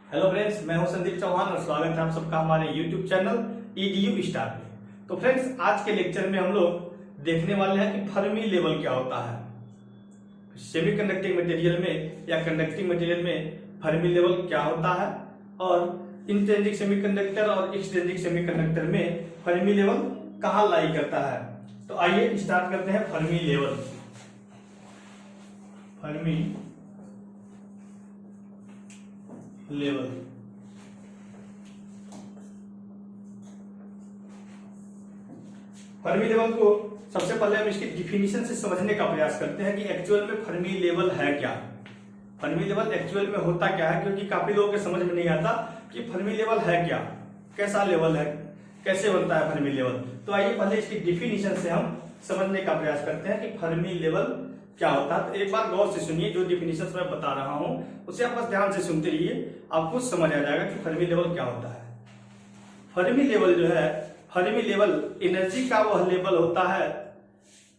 Hello friends, मैं हूं संदीप चौहान और स्वागत है आप सबका हमारे यूट्यूब चैनल EDU स्टार में। तो फ्रेंड्स, आज के लेक्चर में हम लोग देखने वाले हैं कि फर्मी लेवल क्या होता है। सेमीकंडक्टिंग मटेरियल में या कंडक्टिंग मटेरियल में फर्मी लेवल क्या होता है और इंट्रिंसिक सेमीकंडक्टर और एक्सट्रिंसिक सेमीकंडक्टर में फर्मी लेवल कहाँ लाई करता है। तो आइए स्टार्ट करते हैं Fermi level. Fermi level Fermi level को सबसे पहले हम इसकी डिफिनीशन से समझने का प्रयास करते हैं कि एक्चुअल में फर्मी लेवल है क्या। फर्मी लेवल एक्चुअल में होता क्या है, क्योंकि काफी लोगों के समझ में नहीं आता कि फर्मी लेवल है क्या, कैसा लेवल है, कैसे बनता है फर्मी लेवल। तो आइए पहले इसकी डिफिनीशन से हम समझने का प्रयास करते हैं कि फर्मी लेवल क्या होता है। तो एक बार गौर से सुनिए, जो डिफिनीशन मैं बता रहा हूं उसे आप बस ध्यान से सुनते रहिए, आपको समझ आ जाएगा कि फर्मी लेवल क्या होता है। फर्मी लेवल जो है, फर्मी लेवल एनर्जी का वह लेवल होता है,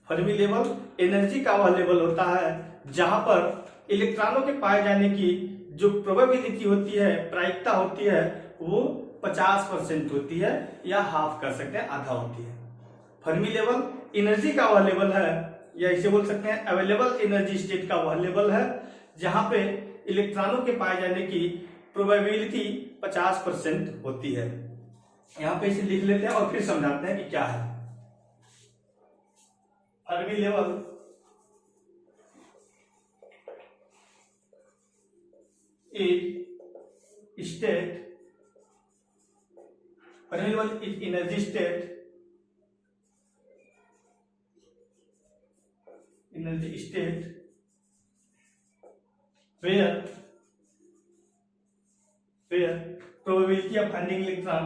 फर्मी लेवल एनर्जी का वह लेवल होता है जहां पर इलेक्ट्रॉनों के पाए जाने की जो प्रोबेबिलिटी होती है, प्रायिकता होती है, वो 50% होती है या हाफ कर सकते हैं, आधा होती है। फर्मी लेवल एनर्जी का वह लेवल है, या इसे बोल सकते हैं अवेलेबल एनर्जी स्टेट का वह लेवल है जहां पे इलेक्ट्रॉनों के पाए जाने की प्रोबेबिलिटी 50% होती है। यहां पे इसे लिख लेते हैं और फिर समझाते हैं कि क्या है Fermi level. Is state, Fermi level is energy state, energy state where probability of finding electron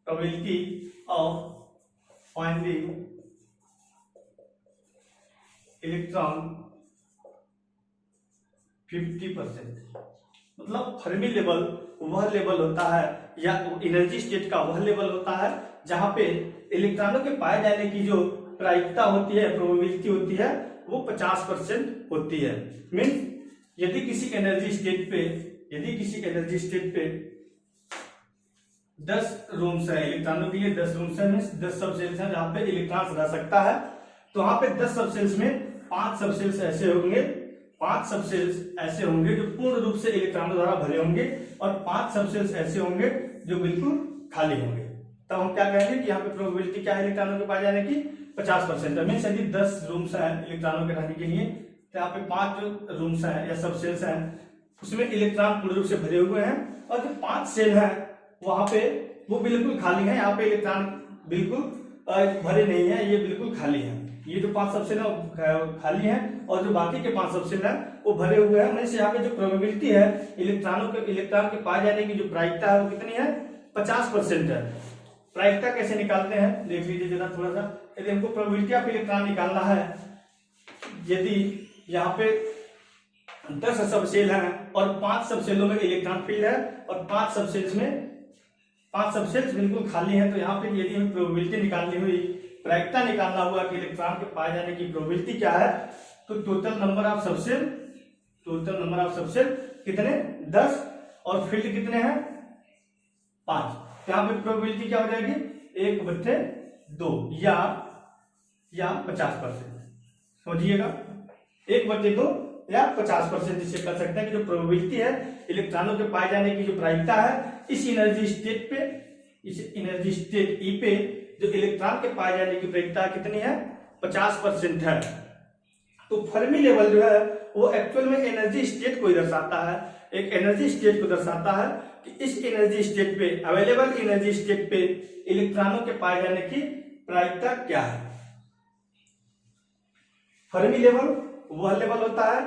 probability of finding electron 50%। मतलब फर्मी लेवल वह लेवल होता है या एनर्जी स्टेट का वह लेवल होता है जहां पे इलेक्ट्रॉनों के पाए जाने की जो प्रायिकता होती है, प्रोबेबिलिटी होती है, वो 50% होती है। मीन्स यदि किसी एनर्जी स्टेट पे 10 रूम्स है, इलेक्ट्रॉनों के लिए 10 रूम्स है, मीन्स 10 सबसेल्स हैं जहां पे इलेक्ट्रॉन रह सकता है। तो वहां पे 10 सबसेल्स में 5 सबसेल्स ऐसे होंगे, 5 सबसेल्स ऐसे होंगे जो पूर्ण रूप से इलेक्ट्रॉनों द्वारा भरे होंगे और 5 सबसेल्स ऐसे होंगे जो बिल्कुल खाली होंगे। तब हम क्या कहेंगे कि यहाँ पे प्रोबेबिलिटी क्या है इलेक्ट्रॉनों के पाए जाने की 50%। मीन्स यदि 10 रूम्स हैं इलेक्ट्रॉनों के रहने के लिए, तो यहाँ पे 5 जो रूम्स हैं या सबसेल्स हैं उसमें इलेक्ट्रॉन पूर्ण रूप से भरे हुए हैं, और जो 5 सेल हैं वहां पे वो बिल्कुल खाली है। यहाँ पे इलेक्ट्रॉन बिल्कुल भरे नहीं है, ये बिल्कुल खाली है। ये जो 5 सबसेल है खाली हैं और जो बाकी के 5 सबसेल है वो भरे हुए हैं। मीन्स यहाँ पे जो प्रोबेबिलिटी है इलेक्ट्रॉन के पाए जाने की जो प्रायिकता है वो कितनी है, 50% है। प्रायिकता कैसे निकालते हैं देख लीजिए जरा थोड़ा सा। यदि हमको प्रोबेबिलिटी ऑफ इलेक्ट्रॉन निकालना है, यदि यहाँ पे 10 सबसेल हैं और 5 सबसेलों में इलेक्ट्रॉन फील्ड है और 5 सबसेल्स बिल्कुल खाली हैं, तो यहाँ पे यदि हम प्रोबेबिलिटी निकालनी हुई, प्रायिकता निकालना हुआ कि इलेक्ट्रॉन के पाए जाने की प्रोबेबिलिटी क्या है, तो टोटल नंबर ऑफ सबसेल कितने 10 और फील्ड कितने हैं 5। यहाँ पे प्रोबेबिलिटी क्या हो जाएगी 1/2 या 50%। समझिएगा 1/2 या 50% इसे कर सकते हैं कि जो प्रोबेबिलिटी है इलेक्ट्रॉनों के पाए जाने की जो प्रायिकता है इस एनर्जी स्टेट ई पे जो इलेक्ट्रॉन के पाए जाने की प्रायिकता कितनी है 50% है। तो फर्मी लेवल जो है वो एक्चुअल में एनर्जी स्टेट को दर्शाता है, एक एनर्जी स्टेट को दर्शाता है कि इस एनर्जी स्टेट पे, अवेलेबल एनर्जी स्टेट पे इलेक्ट्रॉनों के पाए जाने की प्रायिकता क्या है। फर्मी लेवल वह लेवल होता है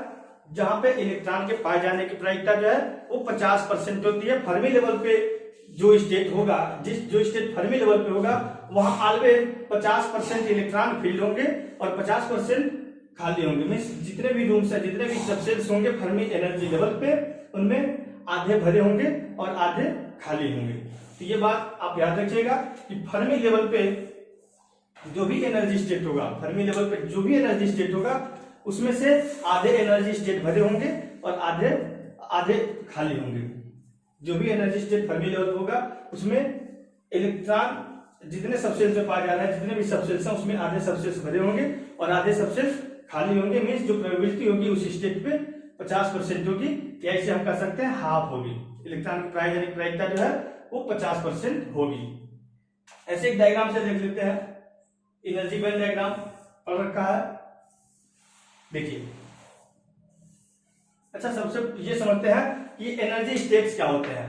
जहां पे इलेक्ट्रॉन के पाए जाने की प्रायिकता जो है वो 50% होती है। फर्मी लेवल पे जो स्टेट होगा, जो स्टेट फर्मी लेवल पे होगा वहां ऑलवेज 50% इलेक्ट्रॉन फील्ड होंगे और 50% खाली होंगे। मीन्स जितने भी रूम्स है, जितने भी सबसेल्स होंगे फर्मी एनर्जी लेवल पे, उनमें आधे भरे होंगे और आधे खाली होंगे। तो ये बात आप याद रखिएगा कि फर्मी लेवल पे जो भी एनर्जी स्टेट होगा, फर्मी लेवल पे जो भी एनर्जी स्टेट होगा उसमें से आधे एनर्जी स्टेट भरे होंगे और आधे आधे खाली होंगे। जो भी एनर्जी स्टेट फर्मी लेवल होगा उसमें इलेक्ट्रॉन जितने सबसेल्स में पाया जा रहा है, जितने भी सबसेल्स हैं उसमें आधे सबसेल्स भरे होंगे और आधे सबसेल्स खाली होंगे। मीन्स जो प्रोबेबिलिटी होगी उस स्टेट पे 50% होगी, या इसे हम कह सकते हैं हाफ होगी। इलेक्ट्रॉन की प्रायिकता जो है वो 50% होगी। ऐसे एक डायग्राम से देख लेते हैं, एनर्जी बैंड डायग्राम पढ़ रखा है, देखिए। अच्छा, सबसे ये समझते हैं कि एनर्जी स्टेट्स क्या होते हैं।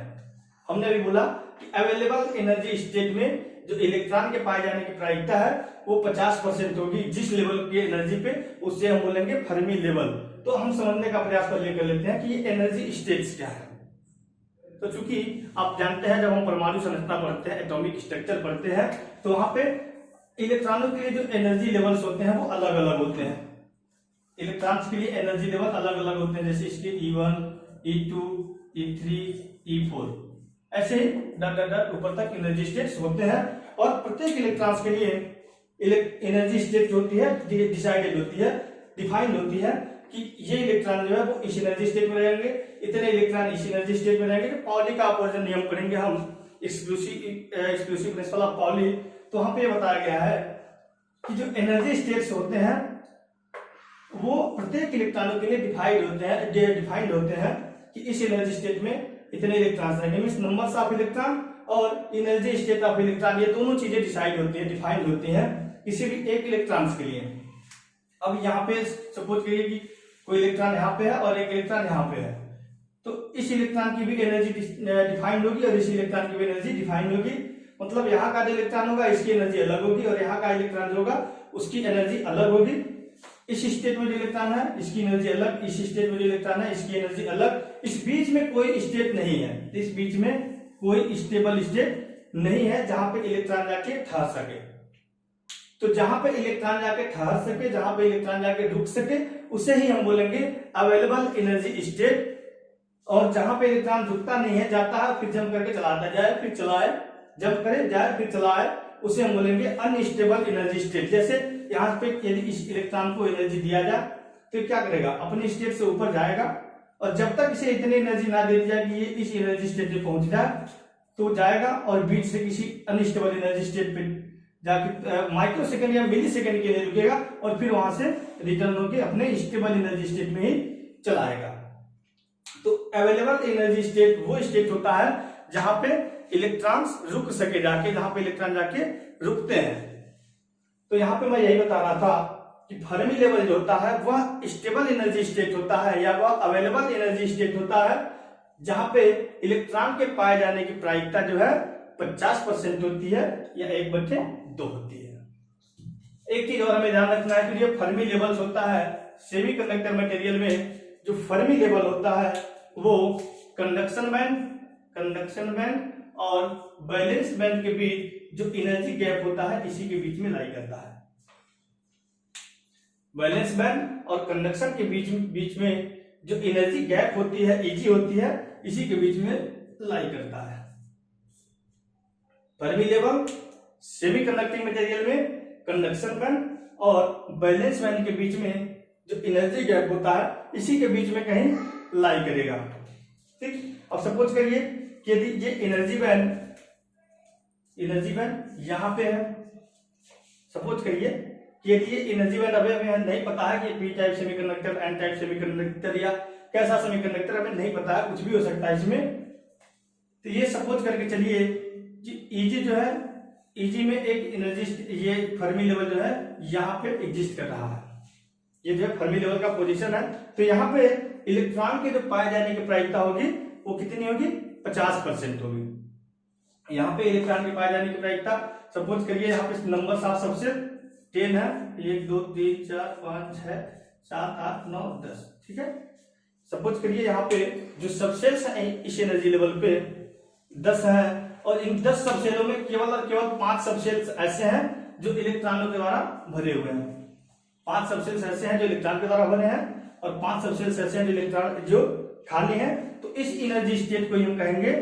हमने अभी बोला कि अवेलेबल एनर्जी स्टेट में जो इलेक्ट्रॉन के पाए जाने की प्रायिकता है वो 50% होगी। जिस लेवल की एनर्जी पे उससे हम बोलेंगे फर्मी लेवल। तो हम समझने का प्रयास कर लेते हैं कि ये एनर्जी स्टेट्स क्या है। तो चूंकि आप जानते हैं जब हम परमाणु संरचना पढ़ते हैं, एटॉमिक स्ट्रक्चर पढ़ते हैं, तो वहां पे इलेक्ट्रॉनों के लिए जो एनर्जी लेवल्स होते हैं वो अलग अलग होते हैं। इलेक्ट्रॉन्स के लिए एनर्जी लेवल अलग अलग होते हैं, जैसे इसके E1, E2, E3, E4, ऐसे ही ऊपर तक एनर्जी स्टेट्स होते हैं। और प्रत्येक इलेक्ट्रॉन्स के लिए एनर्जी स्टेट जो होती है डिसाइडेड होती है, डिफाइंड होती है कि ये इलेक्ट्रॉन जो है वो इस एनर्जी स्टेट में रहेंगे, इतने इलेक्ट्रॉन इस एनर्जी स्टेट में रहेंगे। पॉली का अपवर्जन नियम पढ़ेंगे हम, एक्सक्लूसिव प्रिंसिपल ऑफ पॉली। तो वहां पे बताया गया है कि जो एनर्जी स्टेट्स होते हैं वो प्रत्येक इलेक्ट्रॉनों के लिए डिफाइंड होते हैं कि इस एनर्जी स्टेट में इतने इलेक्ट्रॉन्स रहेंगे। मींस नंबर्स ऑफ इलेक्ट्रॉन और एनर्जी स्टेट ऑफ इलेक्ट्रॉन, ये दोनों चीजें डिसाइड होती है, डिफाइंड होती हैं किसी भी एक इलेक्ट्रॉन्स के लिए। अब यहाँ पे सपोज करिए कि कोई इलेक्ट्रॉन यहाँ पे है और एक इलेक्ट्रॉन यहाँ पे है, तो इस इलेक्ट्रॉन की भी एनर्जी डिफाइंड होगी और इस इलेक्ट्रॉन की भी एनर्जी डिफाइंड होगी। मतलब यहाँ का जो इलेक्ट्रॉन होगा इसकी एनर्जी अलग होगी और यहाँ का इलेक्ट्रॉन जो होगा उसकी एनर्जी अलग होगी। इस स्टेट में जो इलेक्ट्रॉन है इसकी एनर्जी अलग, इस स्टेट में जो इलेक्ट्रॉन है इसकी एनर्जी अलग। इस बीच में कोई स्टेट नहीं है, इस बीच में कोई स्टेबल स्टेट नहीं है जहां पे इलेक्ट्रॉन जाके ठहर सके। तो जहां पे इलेक्ट्रॉन जाके ठहर सके, जहां पे इलेक्ट्रॉन जाके रुक सके, उसे ही हम बोलेंगे अवेलेबल एनर्जी स्टेट। और जहां पे इलेक्ट्रॉन रुकता नहीं है, जाता है फिर जंप करके चलाता जाए, फिर चलाए, जंप करे जाए फिर चलाए, उसे हम बोलेंगे अनस्टेबल एनर्जी स्टेट। जैसे यहाँ पे यदि इस इलेक्ट्रॉन को एनर्जी दिया जाए तो क्या करेगा, अपनी स्टेट से ऊपर जाएगा और जब तक इसे इतनी एनर्जी ना दे दी जाए कि ये इस एनर्जी स्टेट पे पहुंच जाए तो जाएगा और बीच से किसी अनस्टेबल एनर्जी स्टेट पे जाके माइक्रो सेकंड या मिली सेकंड के लिए रुकेगा और फिर वहां से रिटर्न होकर अपने स्टेबल एनर्जी स्टेट में ही चलाएगा। तो अवेलेबल एनर्जी स्टेट वो स्टेट होता है जहां पे इलेक्ट्रॉन्स रुक सके जाके, जहां पे इलेक्ट्रॉन जाके रुकते हैं। तो यहां पे मैं यही बता रहा था कि फर्मी लेवल जो होता है वह स्टेबल एनर्जी स्टेट होता है या वह अवेलेबल एनर्जी स्टेट होता है जहां पे इलेक्ट्रॉन के पाए जाने की प्रायिकता जो है 50% होती है या 1/2 होती है। एक चीज और हमें ध्यान रखना है कि जो फर्मी लेवल्स होता है सेमीकंडक्टर मटेरियल में, जो फर्मी लेवल होता है वो कंडक्शन बैंड और वैलेंस बैंड के बीच जो एनर्जी गैप होता है इसी के बीच में लाई करता है। वैलेंस बैंड और कंडक्शन के बीच में जो एनर्जी गैप होती है, ईजी होती है, इसी के बीच में लाई करता है। फर्मी लेवल सेमीकंडक्टिंग मटेरियल में कंडक्शन बैंड और वैलेंस बैंड के बीच में जो एनर्जी गैप होता है इसी के बीच में कहीं लाई करेगा। ठीक, अब सपोज करिए कि यदि ये एनर्जी बैंड यहां पे है, सपोज करिए कि यदि ये एनर्जी बैंड अभी हमें नहीं पता है कि P type semiconductor, N type semiconductor या कैसा सेमीकंडक्टर हमें नहीं पता है, कुछ भी हो सकता है इसमें। तो ये सपोज करके चलिए कि ईजी जो है, ईजी में एक एनर्जी, ये फर्मी लेवल जो है यहाँ पे एग्जिस्ट कर रहा है, ये जो है फर्मी लेवल का पोजीशन है। तो यहाँ पे इलेक्ट्रॉन के जो पाए जाने की प्रायिकता होगी वो कितनी होगी, 50% होगी। यहाँ पे इलेक्ट्रॉन के पाए जाने की प्रायिकता सपोज करिए यहाँ पे नंबर ऑफ सबसे 10 है, 1 2 3 4 5 6 7 8 9 10, ठीक है। सपोज करिए यहाँ पे जो सबसेल्स है इस एनर्जी लेवल पे 10 है और इन 10 सबसेलों में केवल और केवल 5 सबसेल्स ऐसे हैं जो इलेक्ट्रॉनों के द्वारा भरे हुए हैं। 5 सबसेल्स ऐसे हैं जो इलेक्ट्रॉन के द्वारा भरे हैं और 5 सबसेल्स ऐसे हैं जो इलेक्ट्रॉन जो खाली है। तो इस एनर्जी स्टेट को हम कहेंगे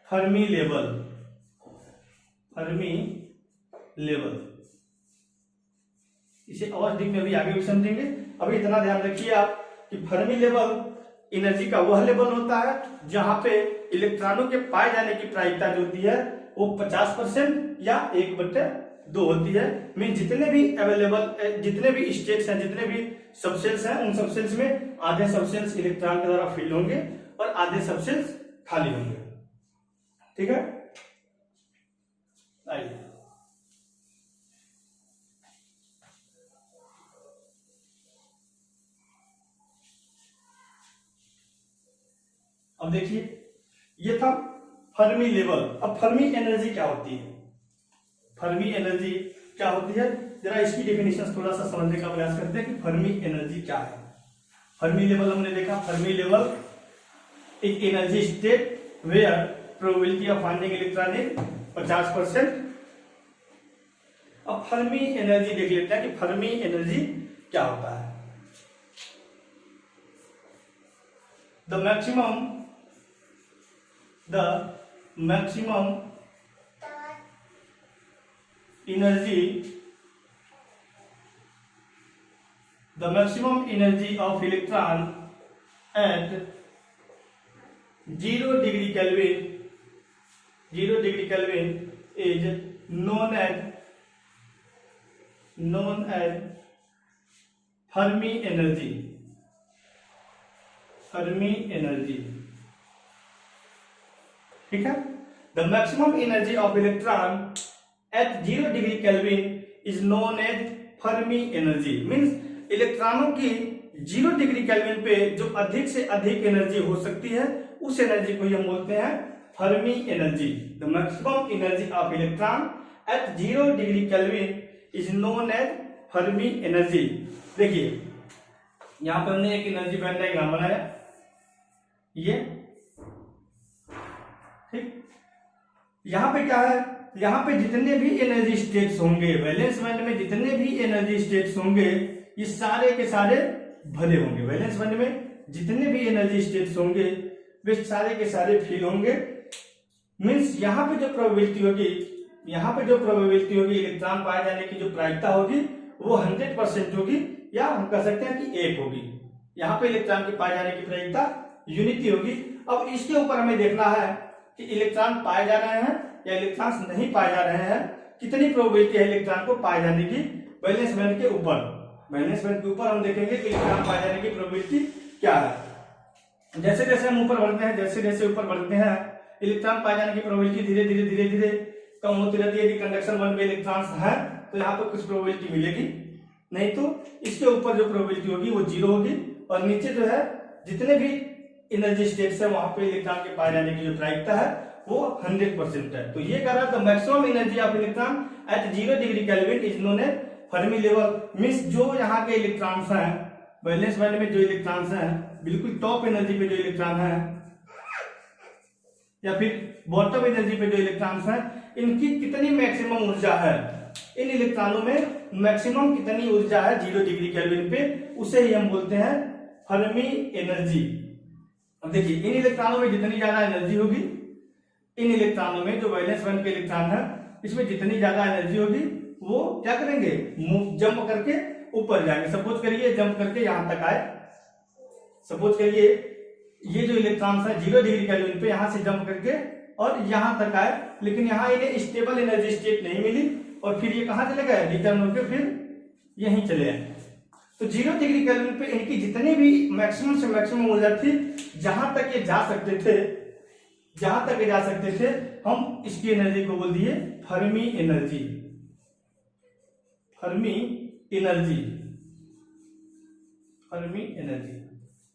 फर्मी लेवल। इसे और डीप में भी आगे भी समझेंगे, अभी इतना ध्यान रखिए आप कि फर्मी लेवल एनर्जी का वह लेवल होता है जहां पे इलेक्ट्रॉनों के पाए जाने की प्रायिकता जो होती है वो 50% या 1/2 होती है। मीन जितने भी अवेलेबल जितने भी स्टेट्स हैं, जितने भी सबसेल्स हैं, उन सबसेल्स में आधे सबसेल्स इलेक्ट्रॉन के द्वारा फिल होंगे और आधे सबसेल्स खाली होंगे। ठीक है, आइए अब देखिए, ये था फर्मी लेवल। अब फर्मी एनर्जी क्या होती है? फर्मी एनर्जी क्या होती है, जरा इसकी डेफिनेशन थोड़ा सा समझने का प्रयास करते हैं कि फर्मी एनर्जी क्या है। फर्मी लेवल हमने देखा, फर्मी लेवल एक energy state where probability of finding electron is 50%। अब फर्मी एनर्जी देख लेते हैं कि फर्मी एनर्जी क्या होता है। The maximum energy of electron at 0 degree Kelvin is known as Fermi energy। ठीक है, the maximum energy of electron at 0 degree kelvin is known as Fermi energy. Means इलेक्ट्रॉनों की 0 डिग्री केल्विन पे जो अधिक से अधिक एनर्जी हो सकती है उस एनर्जी को हम बोलते हैं Fermi energy. The maximum energy of electron at 0 degree kelvin is known as Fermi energy. देखिए यहां पर हमने एक एनर्जी बैंड डायग्राम बनाया, ये ठीक। यहां पे क्या है, यहां पे जितने भी एनर्जी स्टेट्स होंगे, वैलेंस बैंड में जितने भी एनर्जी स्टेट्स होंगे ये सारे के सारे भरे होंगे। वैलेंस बैंड में जितने भी एनर्जी स्टेट्स होंगे वे सारे के सारे फिल होंगे। मींस यहां पे जो प्रोबेबिलिटी होगी इलेक्ट्रॉन पाए जाने की जो प्रायिकता होगी वो 100% होगी, या हम कह सकते हैं कि 1 होगी। यहां पे इलेक्ट्रॉन के पाए जाने की प्रायिकता यूनिटी होगी। अब इसके ऊपर हमें देखना है कि इलेक्ट्रॉन पाए जा रहे हैं या इलेक्ट्रॉन्स नहीं पाए जा रहे हैं, कितनी प्रोबेबिलिटी है इलेक्ट्रॉन को पाए जाने की वैलेंस बैंड के ऊपर। वैलेंस बैंड के ऊपर हम देखेंगे कि इलेक्ट्रॉन पाए जाने की प्रोबेबिलिटी क्या है। जैसे जैसे हम ऊपर बढ़ते हैं, ऊपर बढ़ते हैं, इलेक्ट्रॉन पाए जाने की प्रोबेबिलिटी धीरे धीरे कम होती रहती है। यदि कंडक्शन बंद में इलेक्ट्रॉन्स हैं तो यहाँ पर कुछ प्रोबेबिलिटी मिलेगी, नहीं तो इसके ऊपर जो प्रोबेबिलिटी होगी वो 0 होगी, और नीचे जो है जितने भी एनर्जी स्टेट्स है वहां पे इलेक्ट्रॉन के पाए जाने की जो प्रायिकता है वो 100% है। तो ये कह रहा है the maximum energy of electron at 0 degree kelvin is known as Fermi level. Means जो यहाँ के इलेक्ट्रॉन्स हैं, वैलेंस बैंड में जो इलेक्ट्रॉन्स हैं, बिल्कुल टॉप एनर्जी पे जो इलेक्ट्रॉन है या फिर बॉटम एनर्जी पे जो इलेक्ट्रॉन्स हैं, इनकी कितनी मैक्सिमम ऊर्जा है, इन इलेक्ट्रॉनों में मैक्सिमम कितनी ऊर्जा है 0 डिग्री केल्विन पे, उसे ही हम बोलते हैं फर्मी एनर्जी। अब देखिए इन इलेक्ट्रॉनों में जितनी ज्यादा एनर्जी होगी, इन इलेक्ट्रॉनों में जो वैलेंस बैंड के इलेक्ट्रॉन है इसमें जितनी ज्यादा एनर्जी होगी वो क्या करेंगे, जंप करके ऊपर जाएंगे। सपोज करिए जंप करके यहां तक आए, सपोज करिए ये जो इलेक्ट्रॉन्स है 0 डिग्री केल्विन पे यहां से जंप करके और यहां तक आए, लेकिन यहां इन्हें स्टेबल एनर्जी स्टेट नहीं मिली और फिर ये कहां चले गए, रिटर्न होकर फिर यहीं चले आए। तो 0 डिग्री केल्विन पे इनकी जितनी भी मैक्सिमम से मैक्सिमम ऊर्जा थी, जहां तक ये जा सकते थे, हम इसकी एनर्जी को बोल दिए Fermi energy.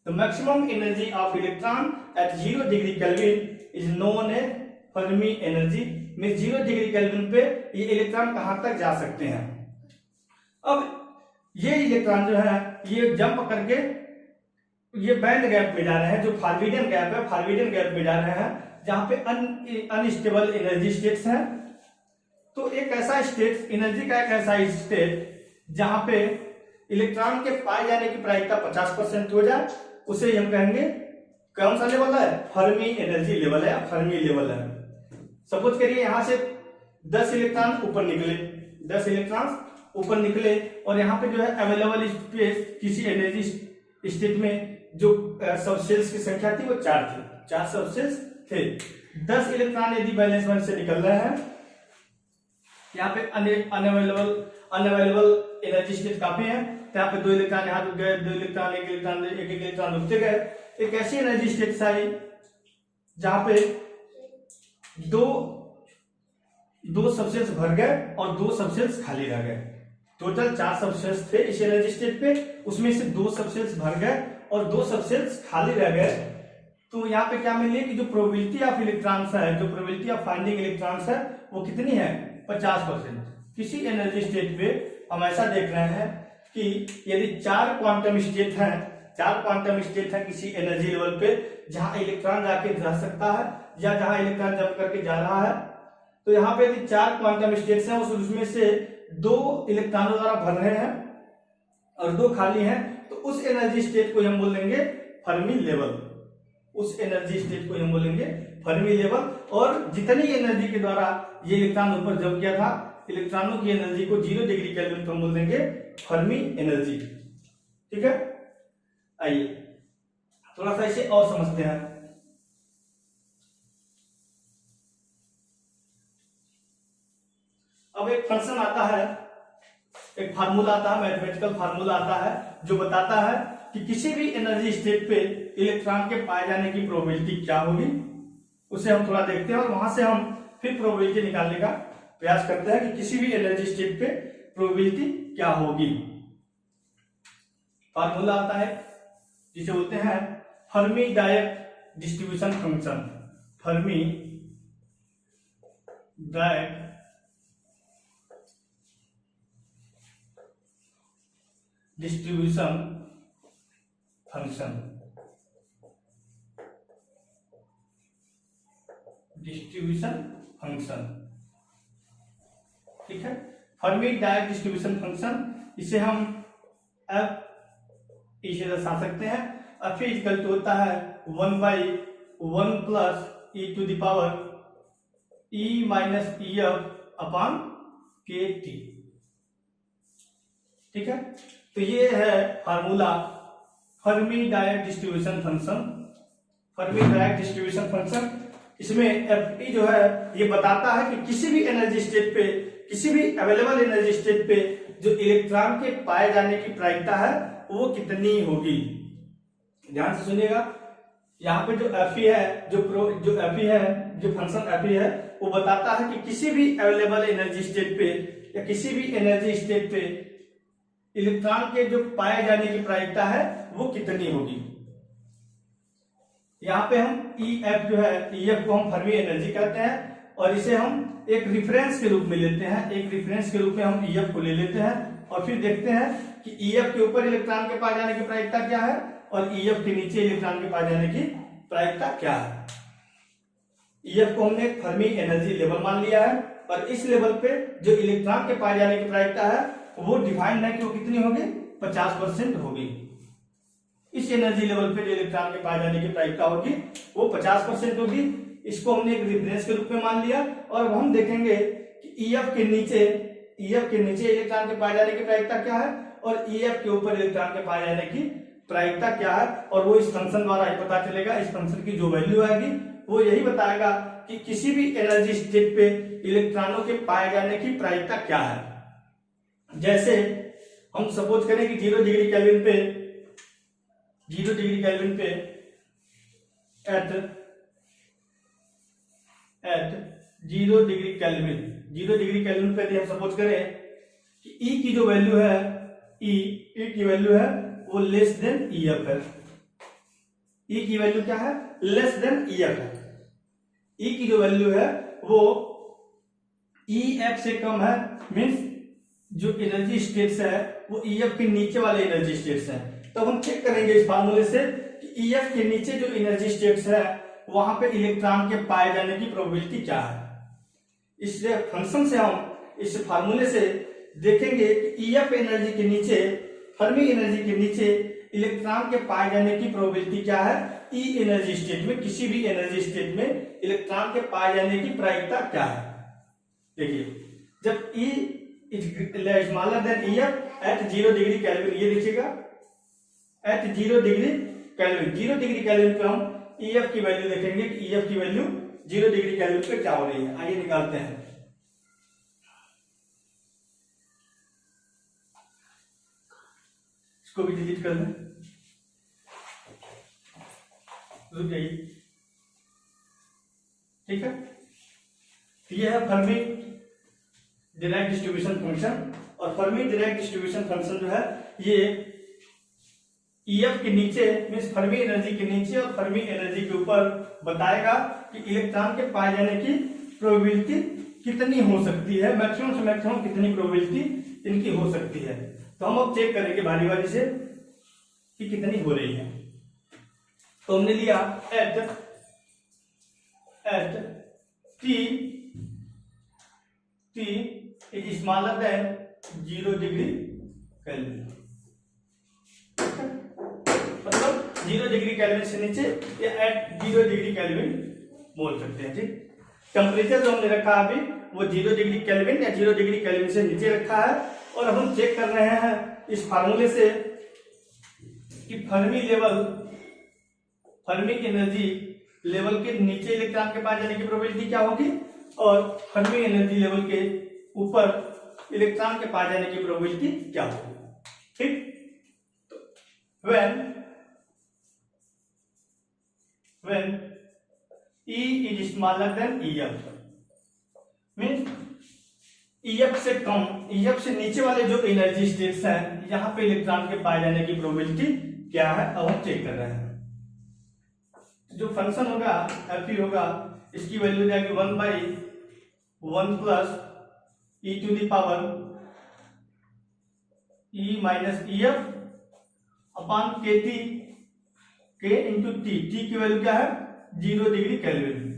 The maximum energy of electron at 0 degree kelvin is known as Fermi energy. Means 0 degree kelvin पे ये इलेक्ट्रॉन कहां तक जा सकते हैं। अब ये इलेक्ट्रॉन जो है ये जंप करके ये बैंड गैप में जा रहे हैं, जो फॉरबिडन गैप में जा रहे हैं, जहां पे अनस्टेबल एनर्जी स्टेट्स हैं। तो एक ऐसा स्टेट, एनर्जी का एक ऐसा स्टेट जहां पे इलेक्ट्रॉन के पाए जाने की प्रायिकता 50% हो जाए, उसे हम कहेंगे कौन सा लेवल है, फर्मी एनर्जी लेवल है, फर्मी लेवल है। सपोज करिए यहां से 10 इलेक्ट्रॉन ऊपर निकले, 10 इलेक्ट्रॉन ऊपर निकले और यहाँ पे जो है अवेलेबल स्पेस किसी एनर्जी स्टेट में जो सबसेल्स की संख्या थी वो 4 थी, 4 सबसेल्स थे। 10 इलेक्ट्रॉन यदि बैलेंस बॉन्ड से निकल रहे हैं, यहाँ पे अनअवेलेबल एनर्जी स्टेट काफी है, तो यहाँ पे 2 इलेक्ट्रॉन यहाँ रुक गए, 2 इलेक्ट्रॉन, एक इलेक्ट्रॉन रुकते गए। एक ऐसी एनर्जी स्टेट आई जहां पे दो सबसेल्स भर गए और 2 सबसेल्स खाली रह गए। टोटल 4 सबसेल्स थे इस एनर्जी स्टेट पे, उसमें से 2 सबसेल्स भर गए और 2 सबसेल्स खाली रह गए। तो यहाँ पे क्या मिली कि जो प्रोबेबिलिटी ऑफ इलेक्ट्रॉन्स है, जो प्रोबेबिलिटी ऑफ फाइंडिंग इलेक्ट्रॉन्स है, वो कितनी है? 50%। किसी एनर्जी स्टेट पे हम ऐसा देख रहे हैं कि यदि 4 क्वांटम स्टेट हैं, 4 क्वांटम स्टेट है किसी एनर्जी लेवल पे जहां इलेक्ट्रॉन जाके रह सकता है या जहां इलेक्ट्रॉन जंप करके जा रहा है, तो यहाँ पे यदि 4 क्वांटम स्टेट्स हैं, उसमें से 2 इलेक्ट्रॉनों द्वारा भर रहे हैं और 2 खाली हैं, तो उस एनर्जी स्टेट को हम बोलेंगे फर्मी लेवल। उस एनर्जी स्टेट को हम बोलेंगे फर्मी लेवल। और जितनी एनर्जी के द्वारा ये इलेक्ट्रॉन ऊपर जंप किया था, इलेक्ट्रॉनों की एनर्जी को 0 डिग्री केल्विन पर हम बोल देंगे फर्मी एनर्जी। ठीक है, आइए थोड़ा सा इसे और समझते हैं। अब एक फंक्शन आता है, एक फार्मूला आता है, मैथमेटिकल फार्मूला आता है जो बताता है कि किसी भी एनर्जी स्टेट पे इलेक्ट्रॉन के पाए जाने की प्रोबेबिलिटी क्या होगी। उसे हम थोड़ा देखते हैं और वहां से हम फिर प्रोबेबिलिटी निकालने का प्रयास करते हैं कि किसी भी एनर्जी स्टेट पे प्रोबेबिलिटी क्या होगी। फार्मूला आता है जिसे बोलते हैं Fermi Dirac distribution function. Fermi Dirac distribution function. Distribution function, ठीक है, फर्मी डायरेक्ट डिस्ट्रीब्यूशन फंक्शन। इसे हम एफ इसे दर्शा सकते हैं। एफ इक्वल टू होता है 1/1 plus e to the power E minus E F upon K T. ठीक है, तो ये है formula Fermi Dirac distribution function. Fermi Dirac distribution function, इसमें एफ ई जो है ये बताता है कि किसी भी एनर्जी स्टेट पे, किसी भी अवेलेबल एनर्जी स्टेट पे जो इलेक्ट्रॉन के पाए जाने की प्रायिकता है वो कितनी होगी। ध्यान से सुनिएगा, यहाँ पे जो एफ ई है, जो एफ ई है, जो फंक्शन एफ ई है, वो बताता है कि किसी भी अवेलेबल एनर्जी स्टेट पे या किसी भी एनर्जी स्टेट पे इलेक्ट्रॉन के जो पाए जाने की प्रायिकता है वो कितनी होगी। यहाँ पे हम ई एफ जो है, ई एफ को हम फर्मी एनर्जी कहते हैं और इसे हम एक रिफरेंस के रूप में लेते हैं। एक रिफरेंस के रूप में हम ई एफ को ले लेते हैं और फिर देखते हैं कि ई एफ के ऊपर इलेक्ट्रॉन के पाए जाने की प्रायिकता क्या है और ई एफ के नीचे इलेक्ट्रॉन के पाए जाने की प्रायिकता क्या है। ई एफ को हमने एक फर्मी एनर्जी लेवल मान लिया है और इस लेवल पे जो इलेक्ट्रॉन के पाए जाने की प्रायिकता है वो डिफाइंड है कि वो कितनी होगी, 50% होगी। इस एनर्जी लेवल पे जो इलेक्ट्रॉन के पाए जाने की प्रायिकता होगी वो 50% होगी। इसको हमने एक रेफरेंस के रूप में मान लिया और हम देखेंगे कि ईएफ के नीचे इलेक्ट्रॉन के पाए जाने की प्रायिकता क्या है और ईएफ के ऊपर इलेक्ट्रॉन के पाए जाने की प्रायिकता क्या है, और वो इस फंक्शन द्वारा ही पता चलेगा। इस फंक्शन की जो वैल्यू आएगी वो यही बताएगा कि किसी भी एनर्जी स्टेट पे इलेक्ट्रॉनों के पाए जाने की प्रायिकता क्या है। जैसे हम सपोज करें कि 0 डिग्री केल्विन पे एट 0 डिग्री केल्विन पे यदि हम सपोज करें कि ई की जो वैल्यू है, ई की वैल्यू है वो लेस देन ई एफ है। ई की वैल्यू क्या है, लेस देन ई एफ है। ई की जो वैल्यू है वो ई एफ से कम है, मीन्स जो एनर्जी स्टेट्स है वो ई एफ के नीचे वाले एनर्जी स्टेट्स हैं। तो हम चेक करेंगे इस फार्मूले से कि ई एफ के नीचे जो एनर्जी स्टेट्स है वहां पे इलेक्ट्रॉन के पाए जाने की प्रोबेबिलिटी क्या है। इस फंक्शन से हम इस फार्मूले से देखेंगे कि ई एफ एनर्जी के नीचे, फर्मी एनर्जी के नीचे इलेक्ट्रॉन के पाए जाने की प्रोबेबिलिटी क्या है ई एनर्जी स्टेट में, किसी भी एनर्जी स्टेट में इलेक्ट्रॉन के पाए जाने की प्रायिकता क्या है। देखिए, जब E is smaller than EF at 0 degree kelvin. ये देखिएगा at 0 degree kelvin, 0 degree kelvin पे हम ईएफ की वैल्यू देखेंगे कि ईएफ की वैल्यू 0 डिग्री केल्विन पे क्या हो रही है। आइए निकालते हैं। इसको भी डिलीट कर दें, रुक जाइए, ठीक है। ये है फर्मी डिराक डिस्ट्रीब्यूशन फंक्शन, और फर्मी डिराक डिस्ट्रीब्यूशन फंक्शन जो है ये ईएफ के नीचे मींस फर्मी एनर्जी के नीचे और फर्मी एनर्जी के ऊपर बताएगा कि इलेक्ट्रॉन के पाए जाने की प्रोबेबिलिटी कितनी हो सकती है, मैक्सिमम से मैक्सिमम कितनी प्रोबेबिलिटी इनकी हो सकती है। तो हम अब चेक करेंगे बारी बारी से कि कितनी हो रही है। तो हमने लिया at T is smaller then 0 degree kelvin, मतलब 0 डिग्री केल्विन से नीचे या एट 0 डिग्री केल्विन बोल सकते हैं। ठीक, टेम्परेचर जो हमने रखा अभी वो 0 डिग्री केल्विन या 0 डिग्री केल्विन से नीचे रखा है। और अब हम चेक कर रहे हैं इस फार्मूले से कि फर्मी एनर्जी लेवल के नीचे इलेक्ट्रॉन के पास जाने की प्रोबेबिलिटी क्या होगी और फर्मी एनर्जी लेवल के ऊपर इलेक्ट्रॉन के पास जाने की प्रोबेबिलिटी क्या होगी। ठीक, तो when E is smaller than EF means EF से कम, EF से नीचे वाले जो एनर्जी स्टेट्स हैं यहाँ पे इलेक्ट्रॉन के पाए जाने की प्रोबेबिलिटी क्या है, अब हम चेक कर रहे हैं। जो फंक्शन होगा Fp होगा, इसकी वैल्यू जाएगी 1/1 plus e to the power e minus EF upon KT K into T। T की वैल्यू क्या है 0 डिग्री केल्विन।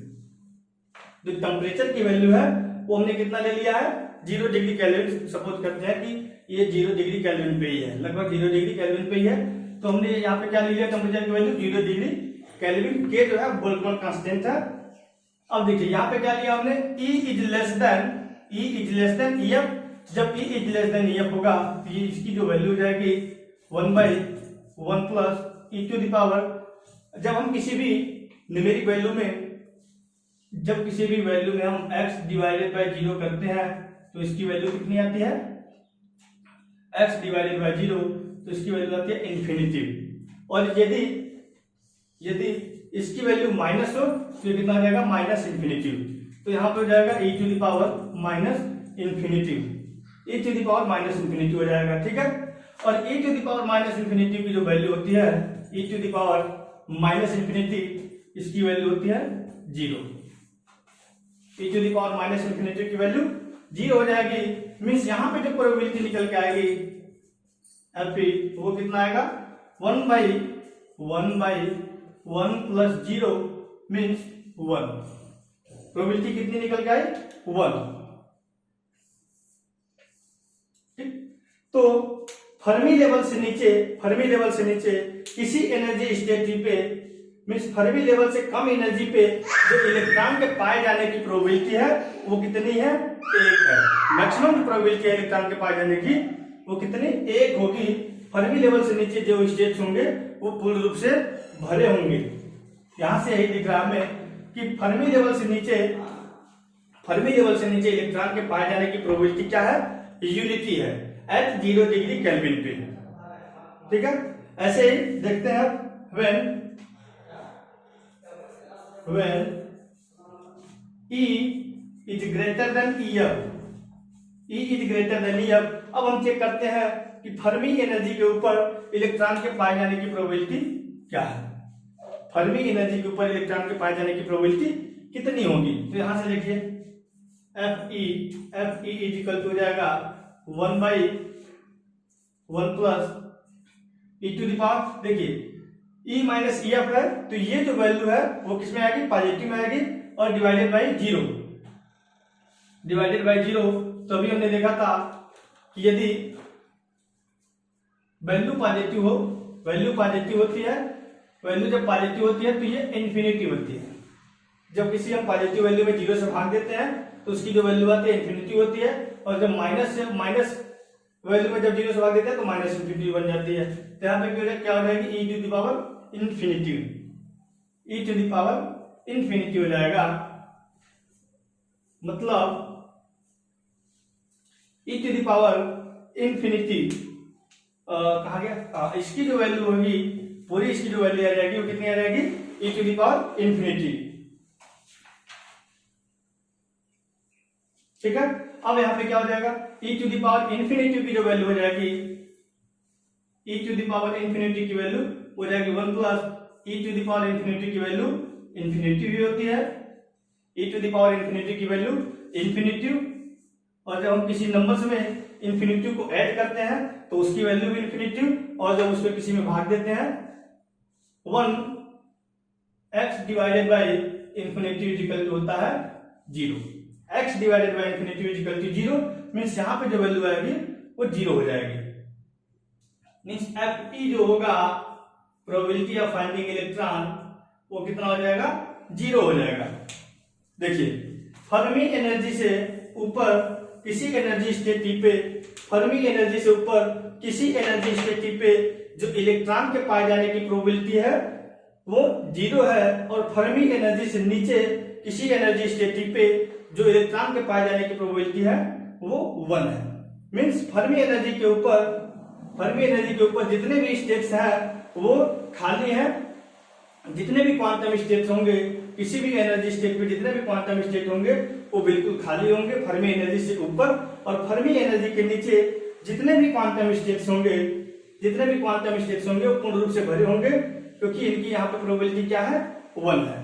जो टेम्परेचर की वैल्यू है वो हमने कितना ले लिया है 0 डिग्री केल्विन। सपोज करते हैं कि ये 0 डिग्री केल्विन पे ही है, लगभग 0 डिग्री केल्विन पे ही है। तो हमने यहाँ पे क्या ले लिया टेम्परेचर की वैल्यू 0 डिग्री केल्विन। के जो है बोल्ट्जमान कांस्टेंट है। अब देखिए यहाँ पे क्या लिया हमने E is less than EF। जब E is less than EF होगा तो ये इसकी जो वैल्यू हो जाएगी 1/1 plus e to the power. जब हम किसी भी न्यूमेरिक वैल्यू में हम x डिवाइडेड बाय 0 करते हैं तो इसकी वैल्यू कितनी आती है x डिवाइडेड बाय 0, तो इसकी वैल्यू आती है इन्फिनिटी। और यदि इसकी वैल्यू माइनस हो तो कितना हो जाएगा माइनस इन्फिनिटी। तो यहाँ पे हो जाएगा e to the power minus infinity, e to the power minus infinity हो जाएगा। ठीक है, और e to the power minus infinity की जो वैल्यू होती है e to the power minus infinity, इसकी वैल्यू होती है 0। e to the power minus infinity की वैल्यू 0 हो जाएगी। मीन्स यहाँ पे जो प्रोबेबिलिटी निकल के आएगी Fp वो कितना आएगा 1/1 प्लस 0 मीन्स 1। प्रोबेबिलिटी कितनी निकल के आई 1। ठीक, तो फर्मी लेवल से नीचे किसी एनर्जी स्टेट पे मीन्स फर्मी लेवल से कम एनर्जी पे जो इलेक्ट्रॉन के पाए जाने की प्रोबेबिलिटी है वो कितनी है 1 है। मैक्सिमम प्रोबेबिलिटी है इलेक्ट्रॉन के पाए जाने की वो कितनी 1 होगी। फर्मी लेवल से नीचे जो स्टेट्स होंगे वो पूर्ण रूप से भरे होंगे। यहां से यही दिख रहा है हमें कि फर्मी लेवल से नीचे इलेक्ट्रॉन के पाए जाने की प्रोबेबिलिटी क्या है यूनिटी है एट 0 डिग्री केल्विन पे। ठीक है, ऐसे ही देखते हैं when E is greater than EF। अब हम चेक करते हैं कि फर्मी एनर्जी के ऊपर इलेक्ट्रॉन के पाए जाने की प्रोबेबिलिटी क्या है। फर्मी एनर्जी के ऊपर इलेक्ट्रॉन के पाए जाने की प्रोबेबिलिटी कितनी होगी। तो यहां से देखिए Fe इज इक्वल टू हो जाएगा 1/1 plus e to the power. देखिए E माइनस EF है तो ये जो वैल्यू है वो किसमें आएगी पॉजिटिव में आएगी और डिवाइडेड बाई 0। तो अभी हमने देखा था कि यदि वैल्यू पॉजिटिव होती है, वैल्यू जब पॉजिटिव होती है तो ये इन्फिनिटी होती है। जब किसी हम पॉजिटिव वैल्यू में 0 से भाग देते हैं तो उसकी जो वैल्यू आती है इन्फिनिटी होती है, और जब माइनस वैल्यू में जब 0 से भाग देते हैं तो माइनस इन्फिनिटी बन जाती है। तो यहाँ पे क्या हो जाएगी, e to the power infinity, e to the power infinity हो जाएगा। मतलब e to the power infinity कहा गया, इसकी जो वैल्यू होगी पूरी, इसकी जो वैल्यू आ जाएगी वो कितनी आ जाएगी, e to the power infinity. ठीक है, अब यहां पे क्या हो जाएगा, e to the power infinity की जो वैल्यू हो जाएगी, e to the power infinity की वैल्यू हो जाएगी 1 plus e to the power infinity की वैल्यू इन्फिनिटी भी होती है, e to the power infinity की वैल्यू इन्फिनिटी, और जब हम किसी नंबर्स में इन्फिनिटी को ऐड करते हैं तो उसकी वैल्यू भी इन्फिनिटी, और जब उसमें किसी में भाग देते हैं 1 x divided by infinity equal होता है 0, x divided by infinity equal to 0 means यहाँ पे जो वैल्यू आएगी वो 0 हो जाएगी। मीन्स Fe जो होगा प्रोबेबिलिटी ऑफ फाइंडिंग इलेक्ट्रॉन वो कितना हो जाएगा, 0 हो जाएगा। देखिए फर्मी एनर्जी से ऊपर किसी एनर्जी स्टेट पे, फर्मी एनर्जी से ऊपर किसी एनर्जी स्टेट पे जो इलेक्ट्रॉन के पाए जाने की प्रोबेबिलिटी है वो 0 है, और फर्मी एनर्जी से नीचे किसी एनर्जी स्टेट पे जो इलेक्ट्रॉन के पाए जाने की प्रोबेबिलिटी है वो 1 है। मींस फर्मी एनर्जी के ऊपर जितने भी स्टेट्स हैं वो खाली हैं, जितने भी क्वांटम स्टेट्स होंगे किसी भी एनर्जी स्टेट पे, जितने भी क्वांटम स्टेट होंगे वो बिल्कुल खाली होंगे फर्मी एनर्जी से ऊपर, और फर्मी एनर्जी के नीचे जितने भी क्वांटम स्टेट्स होंगे वो पूर्ण रूप से भरे होंगे, क्योंकि इनकी यहाँ पे प्रोबेबिलिटी क्या है, 1 है।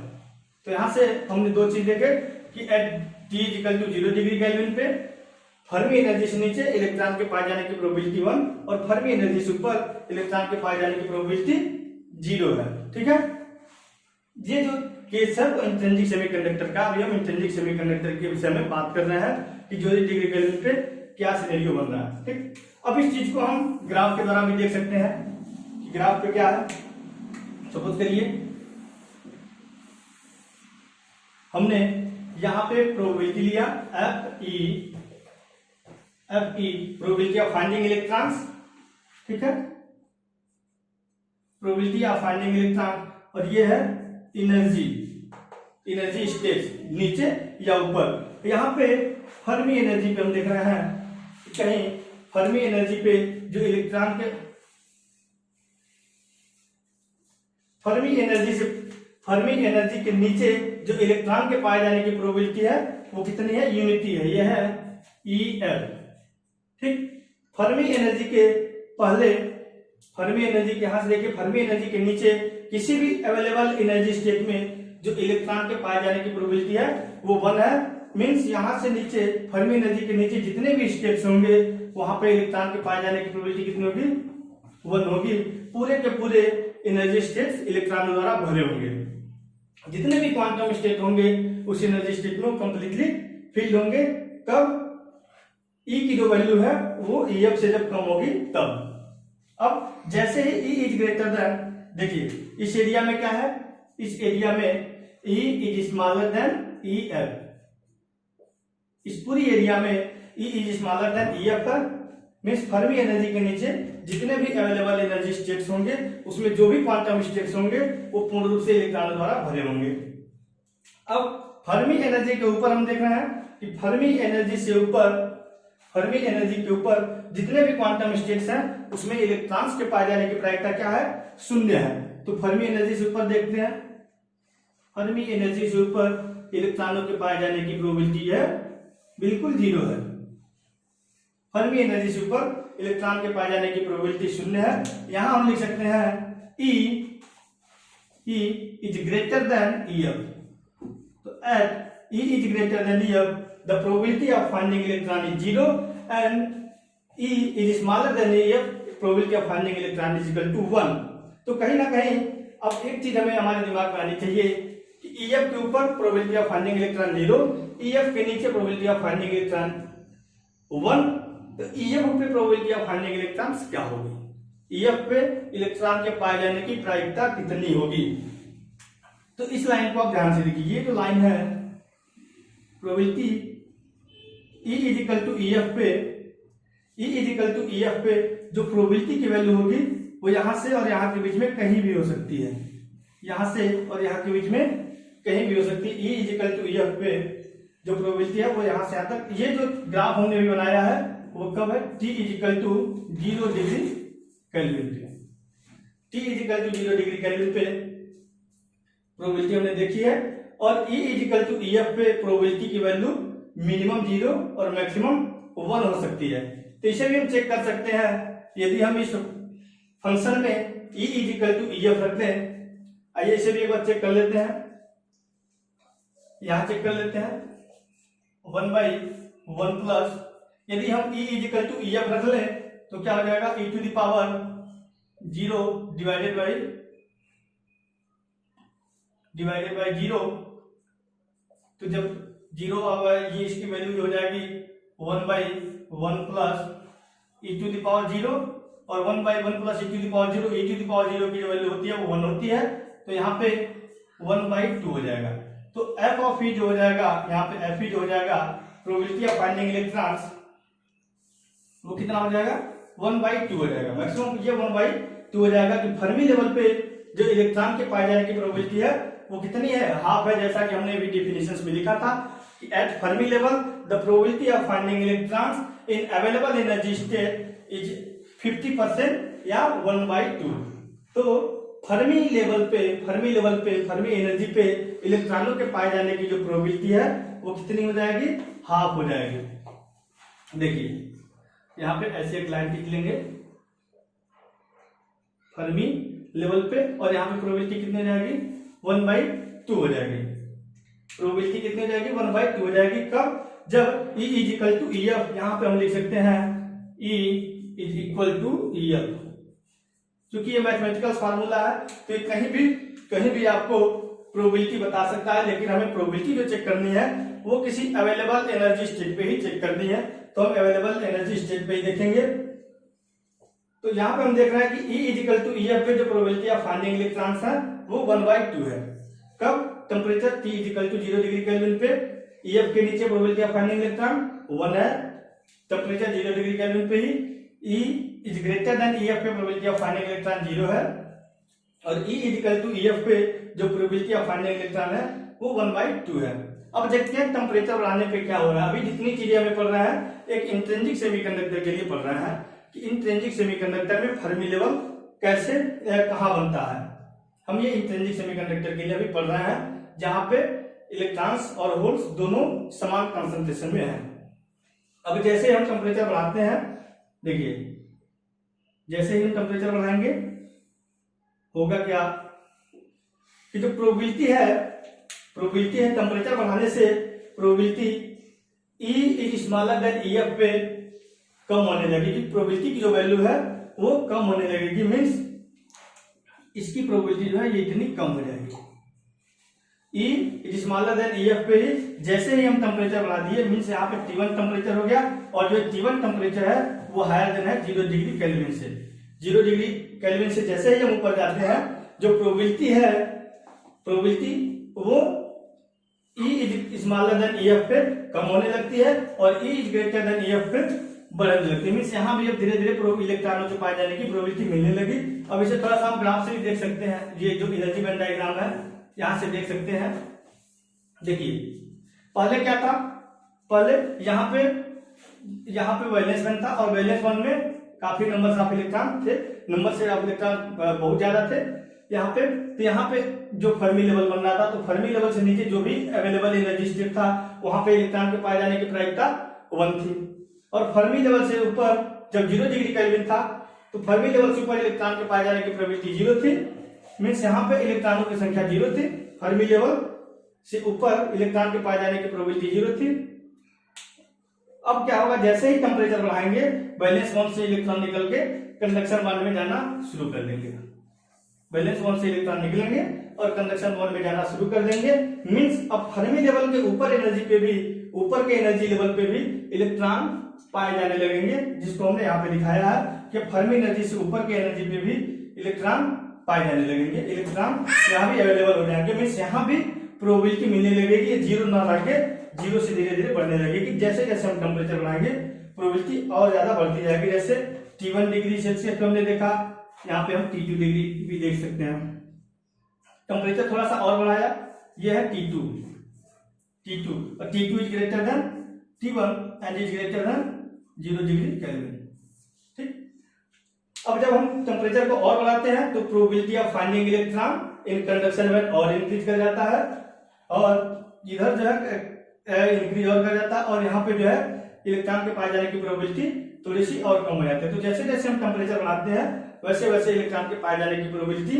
तो यहाँ से हमने दो चीज देखे कि at T equal to 0 degree kelvin पे फर्मी एनर्जी से नीचे इलेक्ट्रॉन के पाए जाने की प्रोबेबिलिटी 1, और फर्मी एनर्जी से ऊपर इलेक्ट्रॉन के पाए जाने की प्रोबेबिलिटी 0 है। ठीक है, ये जो केस है वो इंट्रिंसिक सेमीकंडक्टर का, अभी हम इंट्रिंसिक सेमीकंडक्टर के विषय में बात कर रहे हैं कि 0 डिग्री केल्विन पे क्या सिनेरियो बन रहा है। ठीक, अब इस चीज को हम ग्राफ के द्वारा भी देख सकते हैं कि ग्राफ पे क्या है। सपोज करिए हमने यहां पे प्रोबेबिलिटी लिया Fe probability of finding electrons, ठीक है, प्रोबेबिलिटी ऑफ फाइंडिंग इलेक्ट्रॉन, और ये है एनर्जी स्टेट नीचे या ऊपर। यहां पे फर्मी एनर्जी पे हम देख रहे हैं, कहीं फर्मी एनर्जी पे जो इलेक्ट्रॉन के फर्मी एनर्जी के नीचे जो इलेक्ट्रॉन के पाए जाने की प्रोबेबिलिटी है वो कितनी है, यूनिटी है, यह है EL। ठीक, फर्मी एनर्जी के पहले, फर्मी एनर्जी के यहां से देखिए, फर्मी एनर्जी के नीचे किसी भी अवेलेबल एनर्जी स्टेट में जो इलेक्ट्रॉन के पाए जाने की प्रोबेबिलिटी है वो 1 है। मींस यहां से नीचे फर्मी एनर्जी के नीचे जितने भी स्टेट्स होंगे वहां पे इलेक्ट्रॉन के पाए जाने की प्रोबेबिलिटी कितनी होगी, 1 होगी। पूरे के पूरे एनर्जी स्टेट्स इलेक्ट्रॉनों द्वारा भरे होंगे, जितने भी क्वांटम स्टेट होंगे उस एनर्जी स्टेट में कंप्लीटली फिल्ड होंगे। कब E की जो वैल्यू है वो EF से जब कम होगी तब। अब जैसे ही E इज ग्रेटर देन, देखिए इस एरिया में क्या है, इस एरिया में E is smaller then EF, इस पूरी एरिया में E is smaller then EF का मीन्स फर्मी एनर्जी के नीचे जितने भी अवेलेबल एनर्जी स्टेट्स होंगे उसमें जो भी क्वांटम स्टेट्स होंगे वो पूर्ण रूप से इलेक्ट्रॉनों द्वारा भरे होंगे। अब फर्मी एनर्जी के ऊपर हम देख रहे हैं कि फर्मी एनर्जी के ऊपर जितने भी क्वांटम स्टेट्स हैं उसमें इलेक्ट्रॉन्स के पाए जाने की प्रायिकता क्या है, 0 है। तो फर्मी एनर्जी से ऊपर देखते हैं, फर्मी एनर्जी से ऊपर इलेक्ट्रॉनों के पाए जाने की प्रोबेबिलिटी है बिल्कुल 0 है। फर्मी एनर्जी से ऊपर इलेक्ट्रॉन के पाए जाने की प्रोबेबिलिटी 0 है। यहां हम लिख सकते हैं E is greater than EF। तो at E is greater than EF the probability of finding electron is 0 and E is smaller than EF, probability of finding electron is equal to 1। तो कहीं ना कहीं अब एक चीज हमें हमारे दिमाग में आनी चाहिए कि EF के ऊपर probability of finding electron 0, EF के नीचे probability of finding electron 1, तो EF पे probability of finding electrons क्या होगी, EF पे इलेक्ट्रॉन के पाए जाने की प्रायिकता कितनी होगी। तो इस लाइन को आप ध्यान से देखिए, ये जो लाइन है probability E is equal to E F पे, E is equal to E F पे जो प्रोबेबिलिटी की वैल्यू होगी वो यहां से और यहां के बीच में कहीं भी हो सकती है, यहां से और यहां के बीच में कहीं भी हो सकती है। E is equal to E F पे जो प्रोबेबिलिटी है वो यहां से यहां तक, ये जो ग्राफ हमने भी बनाया है वो कब है, T is equal to 0 degree kelvin पे, T is equal to 0 degree kelvin पे प्रोबेबिलिटी हमने देखी है। और E is equal to E F पे प्रोबेबिलिटी की वैल्यू मिनिमम 0 और मैक्सिमम 1 हो सकती है। तो इसे भी हम चेक कर सकते हैं, यदि हम इस फंक्शन में E is equal to E F रखते हैं, आइए इसे भी एक बार चेक कर लेते हैं, यहां चेक कर लेते हैं 1/1 प्लस, यदि हम E is equal to E F रख लें तो क्या हो जाएगा, e to the power 0 divided by 0, तो जब 0 आएगा ये इसकी वैल्यू हो जाएगी 1/1 plus e to the power 0 और 1/1 plus e to the power 0, e to the power 0 की जो वैल्यू होती है वो 1 होती है, तो यहाँ पे 1/2 हो जाएगा। तो f ऑफ e जो हो जाएगा, यहाँ पे f e जो हो जाएगा प्रोबेबिलिटी ऑफ फाइंडिंग इलेक्ट्रॉन्स, वो कितना हो जाएगा 1/2 हो जाएगा, मैक्सिमम ये 1/2 हो जाएगा। कि फर्मी लेवल पे जो इलेक्ट्रॉन के पाए जाने की प्रोबेबिलिटी है वो कितनी है, हाफ है, जैसा कि हमने भी डिफिनेशंस में लिखा था कि at Fermi level the probability of finding electrons in available energy state is 50% या 1/2। तो फर्मी लेवल पे फर्मी एनर्जी पे इलेक्ट्रॉनों के पाए जाने की जो प्रोबेबिलिटी है वो कितनी हो जाएगी, हाफ हो जाएगी। देखिए यहां पे ऐसे एक लाइन खींच लेंगे फर्मी लेवल पे, और यहाँ पे प्रोबेबिलिटी कितनी हो जाएगी 1/2 हो जाएगी, प्रोबेबिलिटी कितनी हो जाएगी 1/2 हो जाएगी। कब, जब E is equal to E F, यहाँ पे हम लिख सकते हैं E is equal to E F, क्योंकि ये मैथमेटिकल फार्मूला है तो कहीं भी आपको प्रोबेबिलिटी बता सकता है, लेकिन हमें प्रोबेबिलिटी जो चेक करनी है वो किसी अवेलेबल एनर्जी स्टेट पे ही चेक करनी है, तो हम अवेलेबल एनर्जी स्टेट पे ही देखेंगे। तो यहाँ पे हम देख रहे हैं कि E is equal to E F पे जो प्रोबेबिलिटी ऑफ फाइंडिंग इलेक्ट्रॉन्स है वो 1/2 है। कब, temperature T is equal to 0 degree kelvin पे, ई एफ के नीचे प्रोबेबिलिटी ऑफ फाइंडिंग इलेक्ट्रॉन 1 है, टेम्परेचर 0 डिग्री केल्विन पे ही E is greater than E F पे प्रोबेबिलिटी ऑफ फाइंडिंग इलेक्ट्रॉन 0 है, और E is equal to E F पे जो प्रोबेबिलिटी ऑफ फाइंडिंग इलेक्ट्रॉन है वो 1/2 है। अब देखते हैं टेम्परेचर बढ़ाने पे क्या हो रहा है। अभी जितनी चीजें हमें पढ़ रहा है एक इंट्रिंसिक सेमीकंडक्टर के लिए पढ़ रहा है कि इंट्रिंसिक सेमीकंडक्टर में फर्मी लेवल कैसे कहाँ बनता है। हम ये इंट्रिंसिक सेमीकंडक्टर के लिए अभी पढ़ रहे हैं जहां पे इलेक्ट्रॉन्स और होल्स दोनों समान कंसंट्रेशन में हैं। अब जैसे हम टेम्परेचर बढ़ाते हैं, देखिए जैसे ही हम टेम्परेचर बढ़ाएंगे होगा क्या कि जो प्रोबेबिलिटी है टेम्परेचर बढ़ाने से probability E is smaller then E F पे कम होने लगेगी, प्रोबेबिलिटी की जो वैल्यू है वो कम होने लगेगी, मीन्स इसकी प्रोबेबिलिटी जो है ये इतनी कम हो जाएगी। E is smaller then E F पे ही जैसे ही हम टेम्परेचर बढ़ा दिए, मीन्स यहाँ पे T1 टेम्परेचर हो गया, और जो T1 टेम्परेचर है वो हायर देन है 0 डिग्री केल्विन से। 0 डिग्री केल्विन से जैसे ही हम ऊपर जाते हैं जो प्रोबेबिलिटी वो E is smaller then E F पे कम होने लगती है, और E is greater than E F पे बढ़ने लगती है। मीन्स यहाँ भी अब धीरे धीरे इलेक्ट्रॉनों के पाए जाने की प्रोबेबिलिटी मिलने लगी। अब इसे थोड़ा सा हम ग्राफ से भी देख सकते हैं, ये जो एनर्जी बैंड डायग्राम है यहां से देख सकते हैं। देखिए पहले क्या था, पहले यहाँ पे वैलेंस बैंड था, और वैलेंस बैंड में काफी नंबर ऑफ इलेक्ट्रॉन थे, नंबर से ऑफ इलेक्ट्रॉन बहुत ज्यादा थे यहाँ पे जो फर्मी लेवल बन रहा था, तो फर्मी लेवल से नीचे जो भी अवेलेबल एनर्जी स्टेट था वहां पे इलेक्ट्रॉन के पाए जाने की प्रायिकता 1 थी, और फर्मी लेवल से ऊपर जब 0 डिग्री केल्विन था तो फर्मी लेवल से ऊपर इलेक्ट्रॉन के पाए जाने की प्रोबेबिलिटी 0 थी, मीन्स यहाँ पे इलेक्ट्रॉनों की संख्या 0 थी, फर्मी लेवल से ऊपर इलेक्ट्रॉन के पाए जाने की प्रोबेबिलिटी 0 थी। अब क्या होगा, जैसे ही टेम्परेचर बढ़ाएंगे वैलेंस बॉन्ड से इलेक्ट्रॉन निकल के कंडक्शन बॉन्ड में जाना शुरू कर देंगे, वैलेंस बॉन्ड से इलेक्ट्रॉन निकलेंगे और कंडक्शन बॉन्ड में जाना शुरू कर देंगे। मीन्स अब फर्मी लेवल के ऊपर ऊपर के एनर्जी लेवल पे भी इलेक्ट्रॉन पाए जाने लगेंगे, जिसको हमने यहाँ पे दिखाया है कि फर्मी एनर्जी से ऊपर के एनर्जी पे भी इलेक्ट्रॉन पाए जाने लगेंगे, इलेक्ट्रॉन यहाँ भी अवेलेबल हो जाएंगे। मीन्स यहाँ भी प्रोबेबिलिटी मिलने लगेगी, जीरो ना रखे जीरो से धीरे धीरे बढ़ने लगेगी। जैसे जैसे हम टेम्परेचर बढ़ाएंगे प्रोबेबिलिटी और ज्यादा बढ़ती जाएगी। जैसे T1 डिग्री सेल्सियस पे हमने देखा, यहाँ पे हम T2 डिग्री भी देख सकते हैं। टेम्परेचर थोड़ा सा और बढ़ाया, ये है T2 और T2 is greater then T1 and is greater then 0 degree kelvin. ठीक, अब जब हम टेम्परेचर को और बढ़ाते हैं तो probability of finding electron in conduction band और इंक्रीज कर जाता है, और इधर जो है इंक्रीज और कर जाता है, और यहाँ पे जो है इलेक्ट्रॉन के पाए जाने की प्रोबेबिलिटी थोड़ी सी और कम हो जाती है। तो जैसे जैसे हम टेम्परेचर बढ़ाते हैं वैसे वैसे इलेक्ट्रॉन के पाए जाने की probability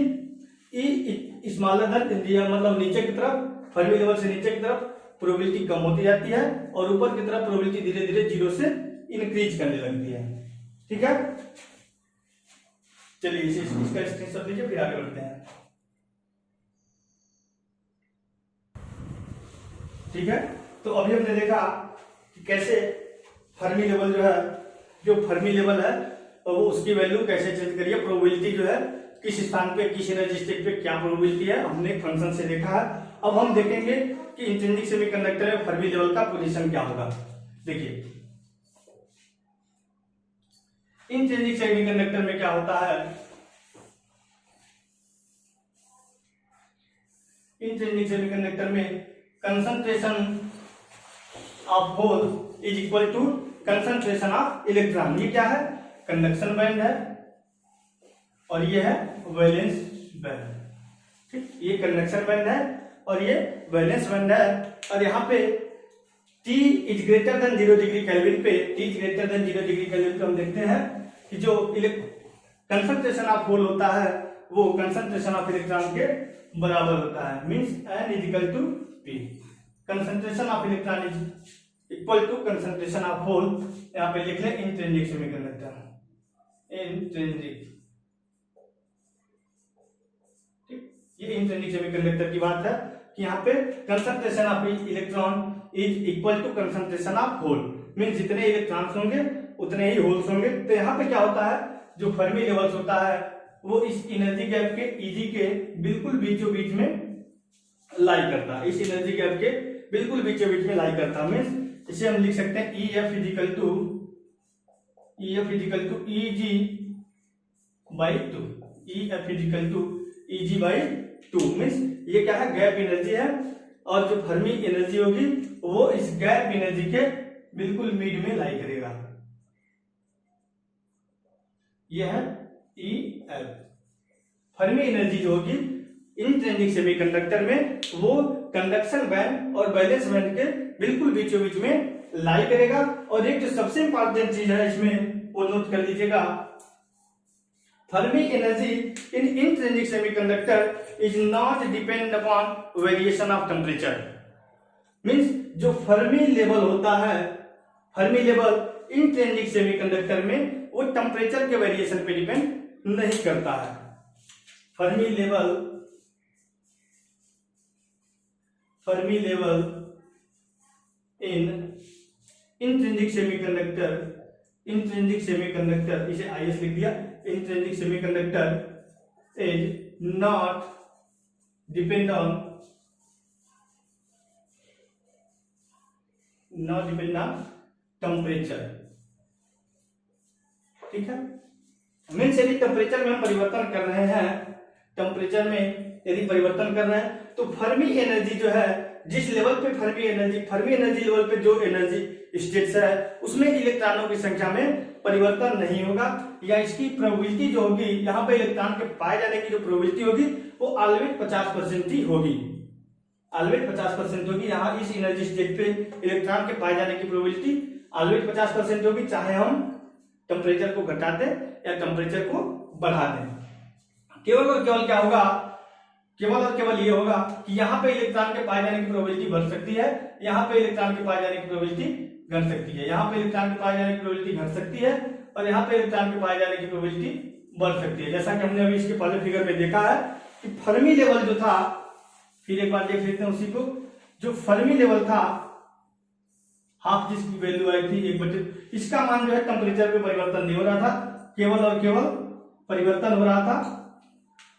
E smaller than India, मतलब नीचे की तरफ फर्मी लेवल से नीचे की तरफ प्रोबेबिलिटी कम होती जाती है, और ऊपर की तरफ प्रोबेबिलिटी धीरे धीरे जीरो से इंक्रीज करने लगती है। ठीक है, चलिए इसका स्क्रीनशॉट लीजिए, फिर आगे बढ़ते हैं। ठीक है, तो अभी हमने देखा कि कैसे फर्मी लेवल जो है, जो फर्मी लेवल है वो उसकी वैल्यू कैसे चेंज करिए, प्रोबेबिलिटी जो है किस स्थान पे किस एनर्जी स्टेट पे क्या प्रोबेबिलिटी है, हमने फंक्शन से देखा है। अब हम देखेंगे कि इंट्रिंसिक सेमीकंडक्टर में फर्मी लेवल का पोजीशन क्या होगा। देखिए इंट्रिंसिक सेमीकंडक्टर में क्या होता है, इंट्रिंसिक सेमीकंडक्टर में concentration of hole is equal to concentration of electron. ये क्या है, कंडक्शन बैंड है और ये है वैलेंस बैंड। ठीक, ये कंडक्शन बैंड है और ये वैलेंस बैंड है, और यहाँ पे T is greater then 0 degree kelvin पे, T is greater then 0 degree kelvin पे हम देखते हैं कि जो कंसंट्रेशन ऑफ होल होता है वो कंसंट्रेशन ऑफ इलेक्ट्रॉन के बराबर होता है, means N is equal to P। Concentration of electron is equal to concentration of hole. यहाँ पे लिख लें इंट्रिंसिक सेमीकंडक्टर, इंट्रिंसिक। ठीक, ये इंट्रिंसिक सेमीकंडक्टर की बात है कि यहाँ पे concentration of electron is equal to concentration of hole, means जितने इलेक्ट्रॉन्स होंगे उतने ही होल्स होंगे। तो यहाँ पे क्या होता है, जो फर्मी लेवल्स होता है वो इस एनर्जी गैप के Eg के बिल्कुल बीचों बीच में लाई करता है, इस एनर्जी गैप के बिल्कुल बीचों बीच में लाई करता है। मींस इसे हम लिख सकते हैं EF is equal to Eg by 2, EF is equal to Eg by 2। Means ये क्या है, गैप एनर्जी है, और जो फर्मी एनर्जी होगी वो इस गैप एनर्जी के बिल्कुल मिड में लाई करेगा। यह है EF। फर्मी एनर्जी जो होगी इंट्रिंसिक सेमीकंडक्टर में वो कंडक्शन बैंड और वैलेंस बैंड के बिल्कुल बीचों बीच में लाई करेगा। और एक जो सबसे इंपॉर्टेंट चीज है इसमें वो नोट कर लीजिएगा, Fermi energy in intrinsic semiconductor is not depend upon variation of temperature. Means जो फर्मी लेवल होता है, फर्मी लेवल इंट्रिंसिक सेमीकंडक्टर में वो टेम्परेचर के वेरिएशन पे डिपेंड नहीं करता है। Fermi level in intrinsic semiconductor, इसे IS लिख दिया, intrinsic semiconductor is not depend on temperature. ठीक है, मीन्स यदि टेम्परेचर में हम परिवर्तन कर रहे हैं, टेम्परेचर में यदि परिवर्तन कर रहे हैं तो फर्मी एनर्जी जो है, जिस लेवल पे फर्मी एनर्जी लेवल पे जो एनर्जी स्टेट्स है उसमें इलेक्ट्रॉनों की संख्या में परिवर्तन नहीं होगा, या इसकी प्रोबेबिलिटी जो होगी, यहाँ पे इलेक्ट्रॉन के पाए जाने की जो प्रोबेबिलिटी होगी वो ऑलवेज 50% ही होगी, ऑलवेज 50% होगी। यहाँ इस एनर्जी स्टेट पे इलेक्ट्रॉन के पाए जाने की प्रोबेबिलिटी ऑलवेज 50% होगी, चाहे हम टेम्परेचर को घटा दें या टेम्परेचर को बढ़ा दें। केवल और केवल क्या होगा, केवल और केवल ये होगा कि यहाँ पे इलेक्ट्रॉन के पाए जाने की प्रोबेबिलिटी बढ़ सकती है, यहाँ पे इलेक्ट्रॉन के पाए जाने की प्रोबेबिलिटी घट सकती है, यहाँ पे इलेक्ट्रॉन के पाए जाने की प्रोबेबिलिटी घट सकती है, और यहाँ पे इलेक्ट्रॉन के पाए जाने की प्रोबेबिलिटी बढ़ सकती है। जैसा कि हमने अभी इसके पहले फिगर में देखा है कि फर्मी लेवल जो था, फिर एक बार देख लेते हैं उसी को, जो फर्मी लेवल था हाफ जिसकी वैल्यू आई थी 1/, इसका मान जो है टेम्परेचर पे परिवर्तन नहीं हो रहा था, केवल और केवल परिवर्तन हो रहा था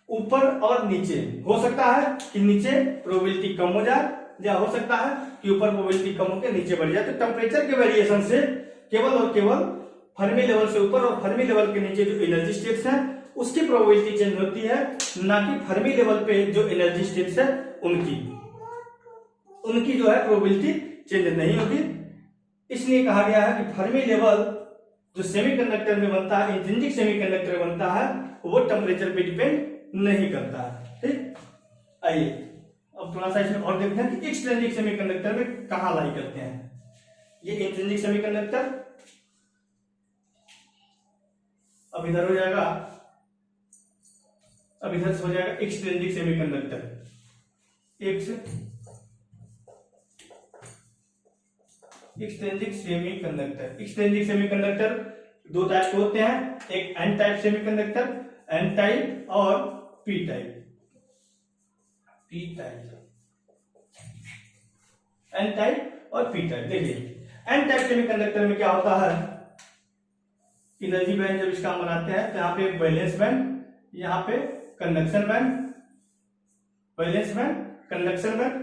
ऊपर और नीचे हो सकता है कि नीचे प्रोबेबिलिटी कम हो जाए, या हो सकता है कि ऊपर प्रोबेबिलिटी कम होकर नीचे बढ़ जाए। तो टेम्परेचर के वेरिएशन से केवल और केवल फर्मी लेवल से ऊपर और फर्मी लेवल के नीचे जो एनर्जी स्टेट्स हैं उसकी प्रोबेबिलिटी चेंज होती है, ना कि फर्मी लेवल पे जो एनर्जी स्टेट्स है उनकी जो है प्रोबेबिलिटी चेंज नहीं होगी। इसलिए कहा गया है कि फर्मी लेवल जो सेमीकंडक्टर में बनता है, इंट्रिंसिक सेमीकंडक्टर में बनता है, वो टेम्परेचर पे डिपेंड नहीं करता है। ठीक, आइए अब थोड़ा सा इसमें और देखते हैं कि एक्सट्रिंसिक सेमीकंडक्टर में कहां लाई करते हैं। ये इंट्रिंसिक सेमीकंडक्टर अब इधर हो जाएगा, अब इधर से हो जाएगा एक्सट्रिंसिक सेमीकंडक्टर। एक्सट्रिंसिक सेमीकंडक्टर दो टाइप के होते हैं, एक N type semiconductor, N type और पी टाइप। एन टाइप और पी टाइप। देखिए एन टाइप सेमीकंडक्टर में क्या होता है, एनर्जी बैंड जब इसका बनाते हैं तो यहाँ पे वैलेंस बैंड, यहाँ पे conduction band, valence band, conduction band,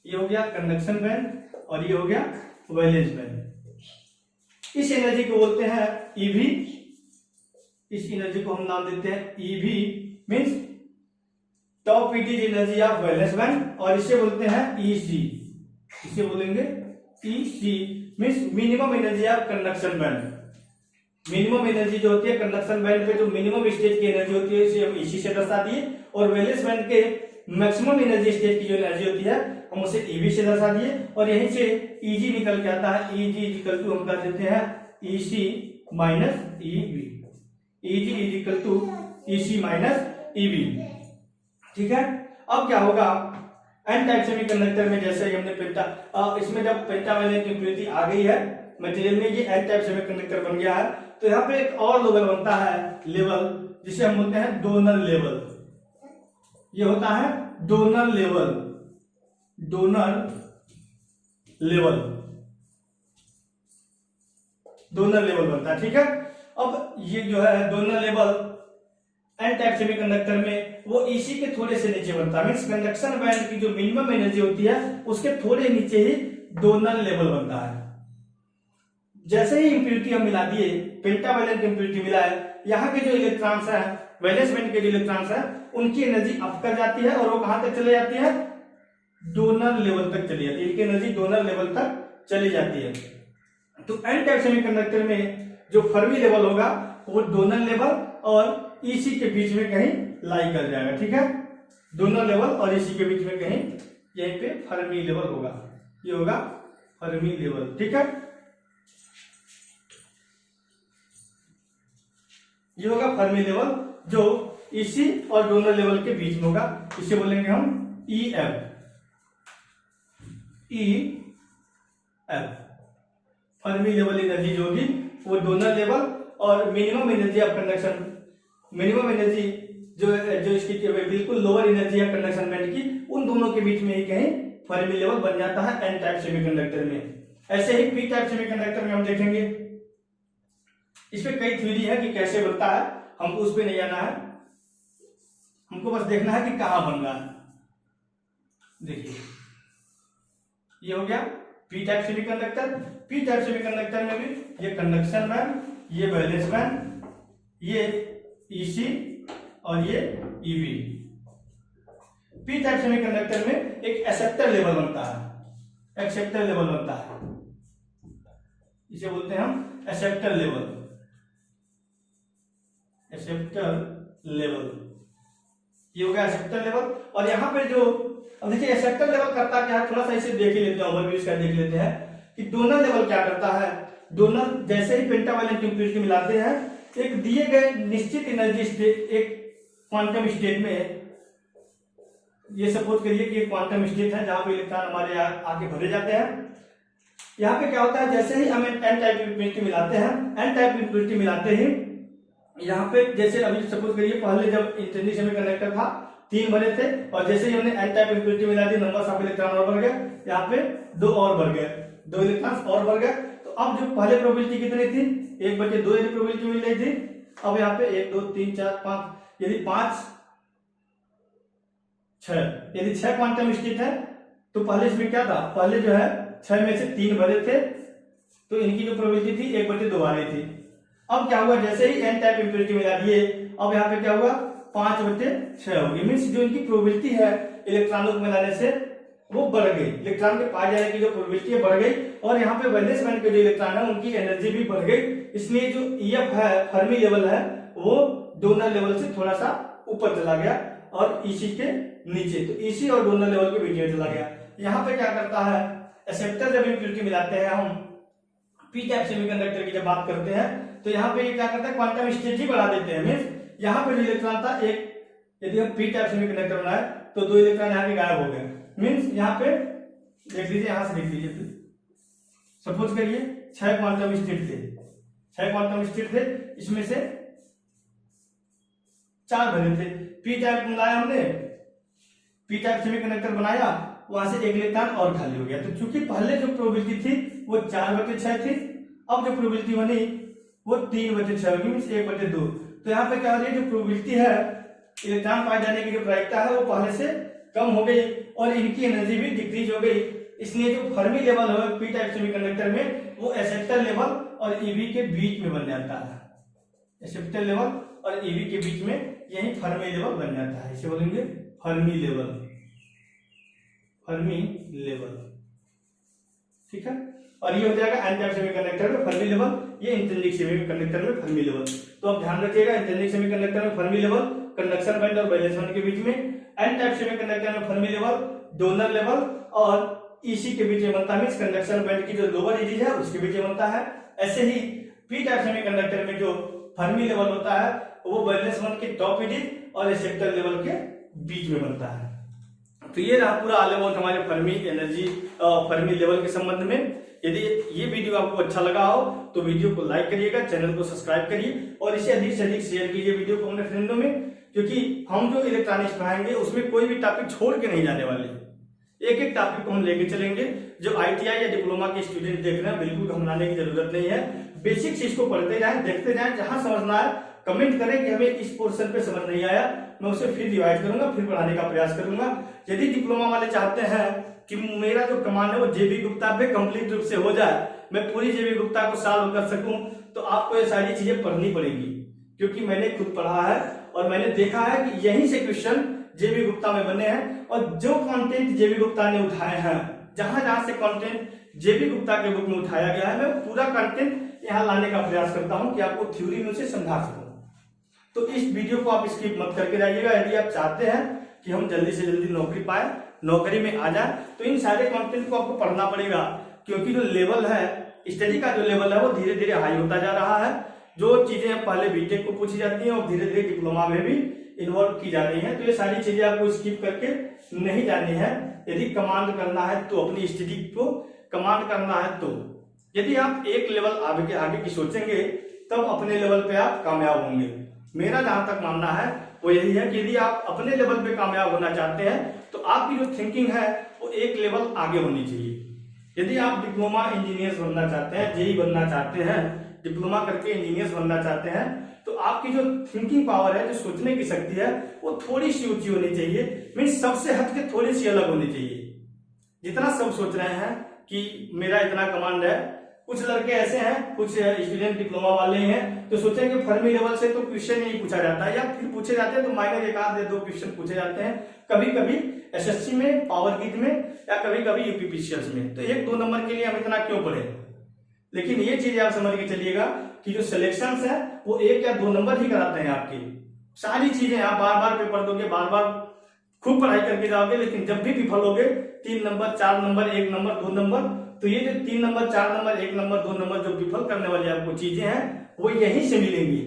ये हो गया कंडक्शन बैंड और ये हो गया वैलेंस बैंड। इस एनर्जी को बोलते हैं ईवी। इस एनर्जी को हम नाम देते हैं ईवी, मींस टॉप ईटीज एनर्जी ऑफ वैलेंस बैंड, और इसे बोलते हैं ईसी। इसे बोलेंगे EC, means minimum energy of conduction band. Minimum energy जो होती है कंडक्शन बैंड पे जो मिनिमम स्टेज की एनर्जी होती है इसे हम इसी से दर्शा दिए, और वैलेंस बैंड के मैक्सिमम एनर्जी स्टेज की जो एनर्जी होती है हम उसे ईवी से दर्शा दिए, और यहीं से ईजी निकल के आता है। ईजी इक्वल टू हम कर देते हैं EC minus EV. EG is equal to EC minus EV. ठीक है, अब क्या होगा एन टाइप सेमीकंडक्टर में, जैसे ही हमने इसमें जब पेंटावैलेंट इम्प्योरिटी आ गई है मटेरियल में, ये एन टाइप सेमीकंडक्टर बन गया है, तो यहाँ पे एक और लेवल बनता है, लेवल जिसे हम बोलते हैं डोनर लेवल। ये होता है डोनर लेवल। डोनर लेवल बनता है। ठीक है, अब ये जो है donor level N type semiconductor में वो इसी के थोड़े से नीचे बनता है, मींस कंडक्शन बैंड की जो मिनिमम एनर्जी होती है उसके थोड़े नीचे ही डोनर लेवल बनता है। जैसे ही इंप्योरिटी हम मिला दिए, पेंटावैलेंट इंप्योरिटी मिला है, यहाँ के जो इलेक्ट्रॉन्स है, वैलेंस बैंड के जो इलेक्ट्रॉन्स है, उनकी एनर्जी अप कर जाती है और वो कहां तक चले जाती है, डोनर लेवल तक चली जाती है। इनकी एनर्जी डोनर लेवल तक चली जाती है। तो एन टाइप सेमीकंडक्टर में जो फर्मी लेवल होगा वो डोनर लेवल और ईसी के बीच में कहीं लाई कर जाएगा। ठीक है, डोनर लेवल और ईसी के बीच में कहीं यहीं पे फर्मी लेवल होगा, ये होगा फर्मी लेवल। ठीक है, ये होगा फर्मी लेवल जो ईसी और डोनर लेवल के बीच में होगा। इसे बोलेंगे हम E F. Fermi level energy जो होगी वो डोनर लेवल और minimum energy of conduction, minimum energy जो इसकी बिल्कुल लोअर एनर्जी है कंडक्शन बैंड की, उन दोनों के बीच में ही कहीं फर्मी लेवल बन जाता है एन टाइप सेमीकंडक्टर में। ऐसे ही पी टाइप सेमीकंडक्टर में हम देखेंगे, इसमें कई थ्योरी है कि कैसे बनता है, हमको उस पर नहीं जाना है, हमको बस देखना है कि कहां बन रहा है। देखिए ये हो गया P type semiconductor. P type semiconductor में भी ये कंडक्शन बैंड, ये वैलेंस बैंड, ये ईसी और ये ईवी। पी टाइप सेमीकंडक्टर में एक एक्सेप्टर लेवल बनता है, एक्सेप्टर लेवल बनता है, इसे बोलते हैं हम एक्सेप्टर लेवल। एक्सेप्टर लेवल, ये हो गया एक्सेप्टर लेवल। और यहां पे जो अब देखिए एक्सेप्टर लेवल करता क्या है, थोड़ा सा इसे देख ही लेते हैं, ओवरव्यू इसका देख लेते हैं कि डोनर लेवल क्या करता है। डोनर जैसे ही पेंटावैलेंट इम्प्योरिटी मिलाते हैं, एक दिए गए निश्चित एनर्जी स्टेट, एक क्वांटम स्टेट में, ये सपोज करिए कि एक क्वांटम स्टेट है जहां पे इलेक्ट्रॉन हमारे आके भरे जाते हैं। यहाँ पे क्या होता है, जैसे ही हम एन टाइप इम्प्योरिटी मिलाते हैं, एन टाइप इम्प्योरिटी मिलाते ही यहाँ पे जैसे अभी सपोज करिए पहले जब इंट्रिंसिक सेमीकंडक्टर था 3 भरे थे, और जैसे ही हमने एन टाइप इम्प्योरिटी मिला दी, नंबर ऑफ इलेक्ट्रॉन और बढ़ गए, यहाँ पे 2 और बढ़ गए, 2 इलेक्ट्रॉन और बढ़ गए। तो अब जो पहले प्रोबेबिलिटी कितनी थी, 1/2 यदि प्रोबेबिलिटी मिल रही थी, अब यहाँ पे 1 2 3 4 5, यदि 5 6। यदि 6 क्वांटम स्टेट है तो पहले इसमें क्या था, पहले जो है 6 में से 3 भरे थे तो इनकी जो प्रोबेबिलिटी थी 1/2 आ रही थी। अब क्या हुआ, जैसे ही n टाइप इम्प्योरिटी मिला दिए, अब यहाँ पे क्या हुआ 5/6 होगी। मीन्स जो इनकी प्रोबेबिलिटी है इलेक्ट्रॉनों को मिलाने से वो बढ़ गई, इलेक्ट्रॉन के पाए जाने की जो प्रोबेबिलिटी है बढ़ गई, और यहाँ पे वैलेंस बैंड के जो इलेक्ट्रॉन है उनकी एनर्जी भी बढ़ गई। इसलिए जो EF है फर्मी लेवल है वो डोनर लेवल से थोड़ा सा ऊपर चला गया और EC के नीचे, तो EC और डोनर लेवल के बीच में चला गया। यहाँ पे क्या करता है, एक्सेप्टर जब इम्प्योरिटी मिलाते हैं हम पी टाइप सेमीकंडक्टर की जब बात करते हैं तो यहाँ पे ये क्या करता है, क्वांटम स्टेट ही बढ़ा देते हैं। मीन्स यहाँ पे जो इलेक्ट्रॉन था एक, यदि हम पी टाइप सेमीकंडक्टर बनाए तो 2 इलेक्ट्रॉन यहाँ पे गायब हो गए। मीन्स यहाँ पे देख लीजिए, यहां से देख लीजिए, सपोज करिए 6 क्वांटम स्टेट थे, 6 क्वांटम स्टेट थे, इसमें से 4 भरे थे। पी टाइप बनाया हमने, पी टाइप सेमीकंडक्टर बनाया, वहां से एक इलेक्ट्रॉन और खाली हो गया। तो चूंकि पहले जो प्रोबेबिलिटी थी वो 4/6 थी, अब जो प्रोबेबिलिटी बनी वो 3/6 होगी, मीन्स 1/2। तो यहाँ पे क्या हो रही है, जो प्रोबेबिलिटी है इलेक्ट्रॉन पाए जाने की जो प्रायिकता है वो पहले से कम हो गई और इनकी एनर्जी भी डिक्रीज हो गई। इसलिए जो फर्मी लेवल है पी टाइप सेमीकंडक्टर में वो एक्सेप्टर लेवल और EV के बीच में बन जाता है। एक्सेप्टर लेवल और EV के बीच में यही फर्मी लेवल बन जाता है, इसे बोलेंगे फर्मी लेवल, फर्मी लेवल, ठीक है। और ये हो जाएगा एन टाइप सेमीकंडक्टर में फर्मी लेवल, ये इंट्रिंसिक सेमीकंडक्टर में फर्मी लेवल। तो अब ध्यान रखिएगा, इंट्रिंसिक सेमीकंडक्टर में फर्मी लेवल कंडक्शन बैंड और वैलेंस बैंड के बीच में, एन टाइप सेमीकंडक्टर में फर्मी लेवल डोनर लेवल और EC के बीच में बनता है, कंडक्शन बैंड की जो लोअर एजेज है उसके बीच में बनता है। ऐसे ही पी टाइप सेमीकंडक्टर में जो फर्मी लेवल होता है वो वैलेंस बैंड के टॉप एजेज और एक्सेप्टर लेवल के बीच में बनता है। तो ये रहा पूरा ऑल अबाउट हमारे फर्मी एनर्जी फर्मी लेवल के संबंध में। यदि ये वीडियो आपको अच्छा लगा हो तो वीडियो को लाइक करिएगा, चैनल को सब्सक्राइब करिए और इसे अधिक से अधिक शेयर कीजिए वीडियो को अपने फ्रेंडों में, क्योंकि हम जो इलेक्ट्रॉनिक्स पढ़ाएंगे उसमें कोई भी टॉपिक छोड़ के नहीं जाने वाले, एक एक टॉपिक को हम लेके चलेंगे। जो ITI या डिप्लोमा के स्टूडेंट देख रहे हैं बिल्कुल घबराने की जरूरत नहीं है, बेसिक चीज को पढ़ते जाएं, देखते जाएं, जहां समझना है कमेंट करें कि हमें इस पोर्शन पे समझ नहीं आया, मैं उसे फिर रिवाइज करूंगा, फिर पढ़ाने का प्रयास करूंगा। यदि डिप्लोमा वाले चाहते हैं कि मेरा जो कमांड है वो JB गुप्ता पे कंप्लीट रूप से हो जाए, मैं पूरी JB गुप्ता को सॉल्व कर सकूं, तो आपको ये सारी चीजें पढ़नी पड़ेगी, क्योंकि मैंने खुद पढ़ा है और मैंने देखा है कि यहीं से क्वेश्चन JB गुप्ता में बने हैं। और जो कंटेंट JB गुप्ता ने उठाए हैं, जहां जहां से कंटेंट JB गुप्ता के बुक में उठाया गया है, मैं पूरा कंटेंट यहाँ लाने का प्रयास करता हूं कि आपको थ्योरी में उसे समझा सकूं। तो इस वीडियो को आप स्किप मत करके जाइएगा। यदि आप चाहते हैं कि हम जल्दी से जल्दी नौकरी पाए, नौकरी में आ जाए, तो इन सारे कंटेंट को आपको पढ़ना पड़ेगा, क्योंकि जो लेवल है स्टडी का, जो लेवल है वो धीरे धीरे हाई होता जा रहा है। जो चीजें पहले बीटेक को पूछी जाती हैं और धीरे धीरे डिप्लोमा में भी इन्वॉल्व की जा रही हैं, तो ये सारी चीजें आपको स्किप करके नहीं जानी है। यदि कमांड करना है तो अपनी स्टडी को कमांड करना है, तो यदि आप एक लेवल आगे की सोचेंगे तब अपने लेवल पे आप कामयाब होंगे। मेरा जहां तक मानना है वो यही है कि यदि आप अपने लेवल पे कामयाब होना चाहते हैं तो आपकी जो थिंकिंग है वो एक लेवल आगे होनी चाहिए। यदि आप डिप्लोमा इंजीनियर बनना चाहते हैं, JEE बनना चाहते हैं, डिप्लोमा करके इंजीनियर बनना चाहते हैं, तो आपकी जो थिंकिंग पावर है, जो सोचने की शक्ति है, वो थोड़ी सी ऊंची होनी चाहिए। मीन्स सबसे हट के थोड़ी सी अलग होनी चाहिए। जितना सब सोच रहे हैं कि मेरा इतना कमांड है, कुछ लड़के ऐसे हैं, कुछ स्टूडेंट डिप्लोमा वाले हैं तो सोचेंगे फर्मी लेवल से तो क्वेश्चन नहीं पूछा जाता है, या फिर पूछे जाते हैं तो माइनर 1-2 क्वेश्चन पूछे जाते हैं, कभी कभी SSC में, पावर ग्रिड में, या कभी कभी UPPCL में। तो 1-2 नंबर के लिए हम इतना क्यों पढ़े। लेकिन ये चीज आप समझ के चलिएगा कि जो सिलेक्शन है वो 1 या 2 नंबर ही कराते हैं आपकी। सारी चीजें आप बार बार पेपर दोगे, बार बार खूब पढ़ाई करके जाओगे, लेकिन जब भी विफल होगे 3 नंबर, 4 नंबर, 1 नंबर, 2 नंबर, तो ये जो 3 नंबर, 4 नंबर, 1 नंबर, 2 नंबर जो विफल करने वाली आपको चीजें हैं वो यहीं से मिलेंगी,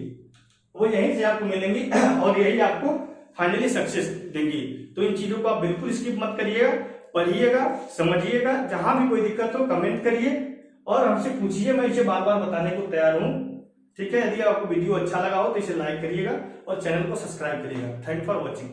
वो यहीं से आपको मिलेंगी और यही आपको फाइनली सक्सेस देंगी। तो इन चीजों को आप बिल्कुल स्किप मत करिएगा, पढ़िएगा, समझिएगा। जहां भी कोई दिक्कत हो कमेंट करिए और हमसे पूछिए, मैं इसे बार बार बताने को तैयार हूं। ठीक है, यदि आपको वीडियो अच्छा लगा हो तो इसे लाइक करिएगा और चैनल को सब्सक्राइब करिएगा। Thank for watching.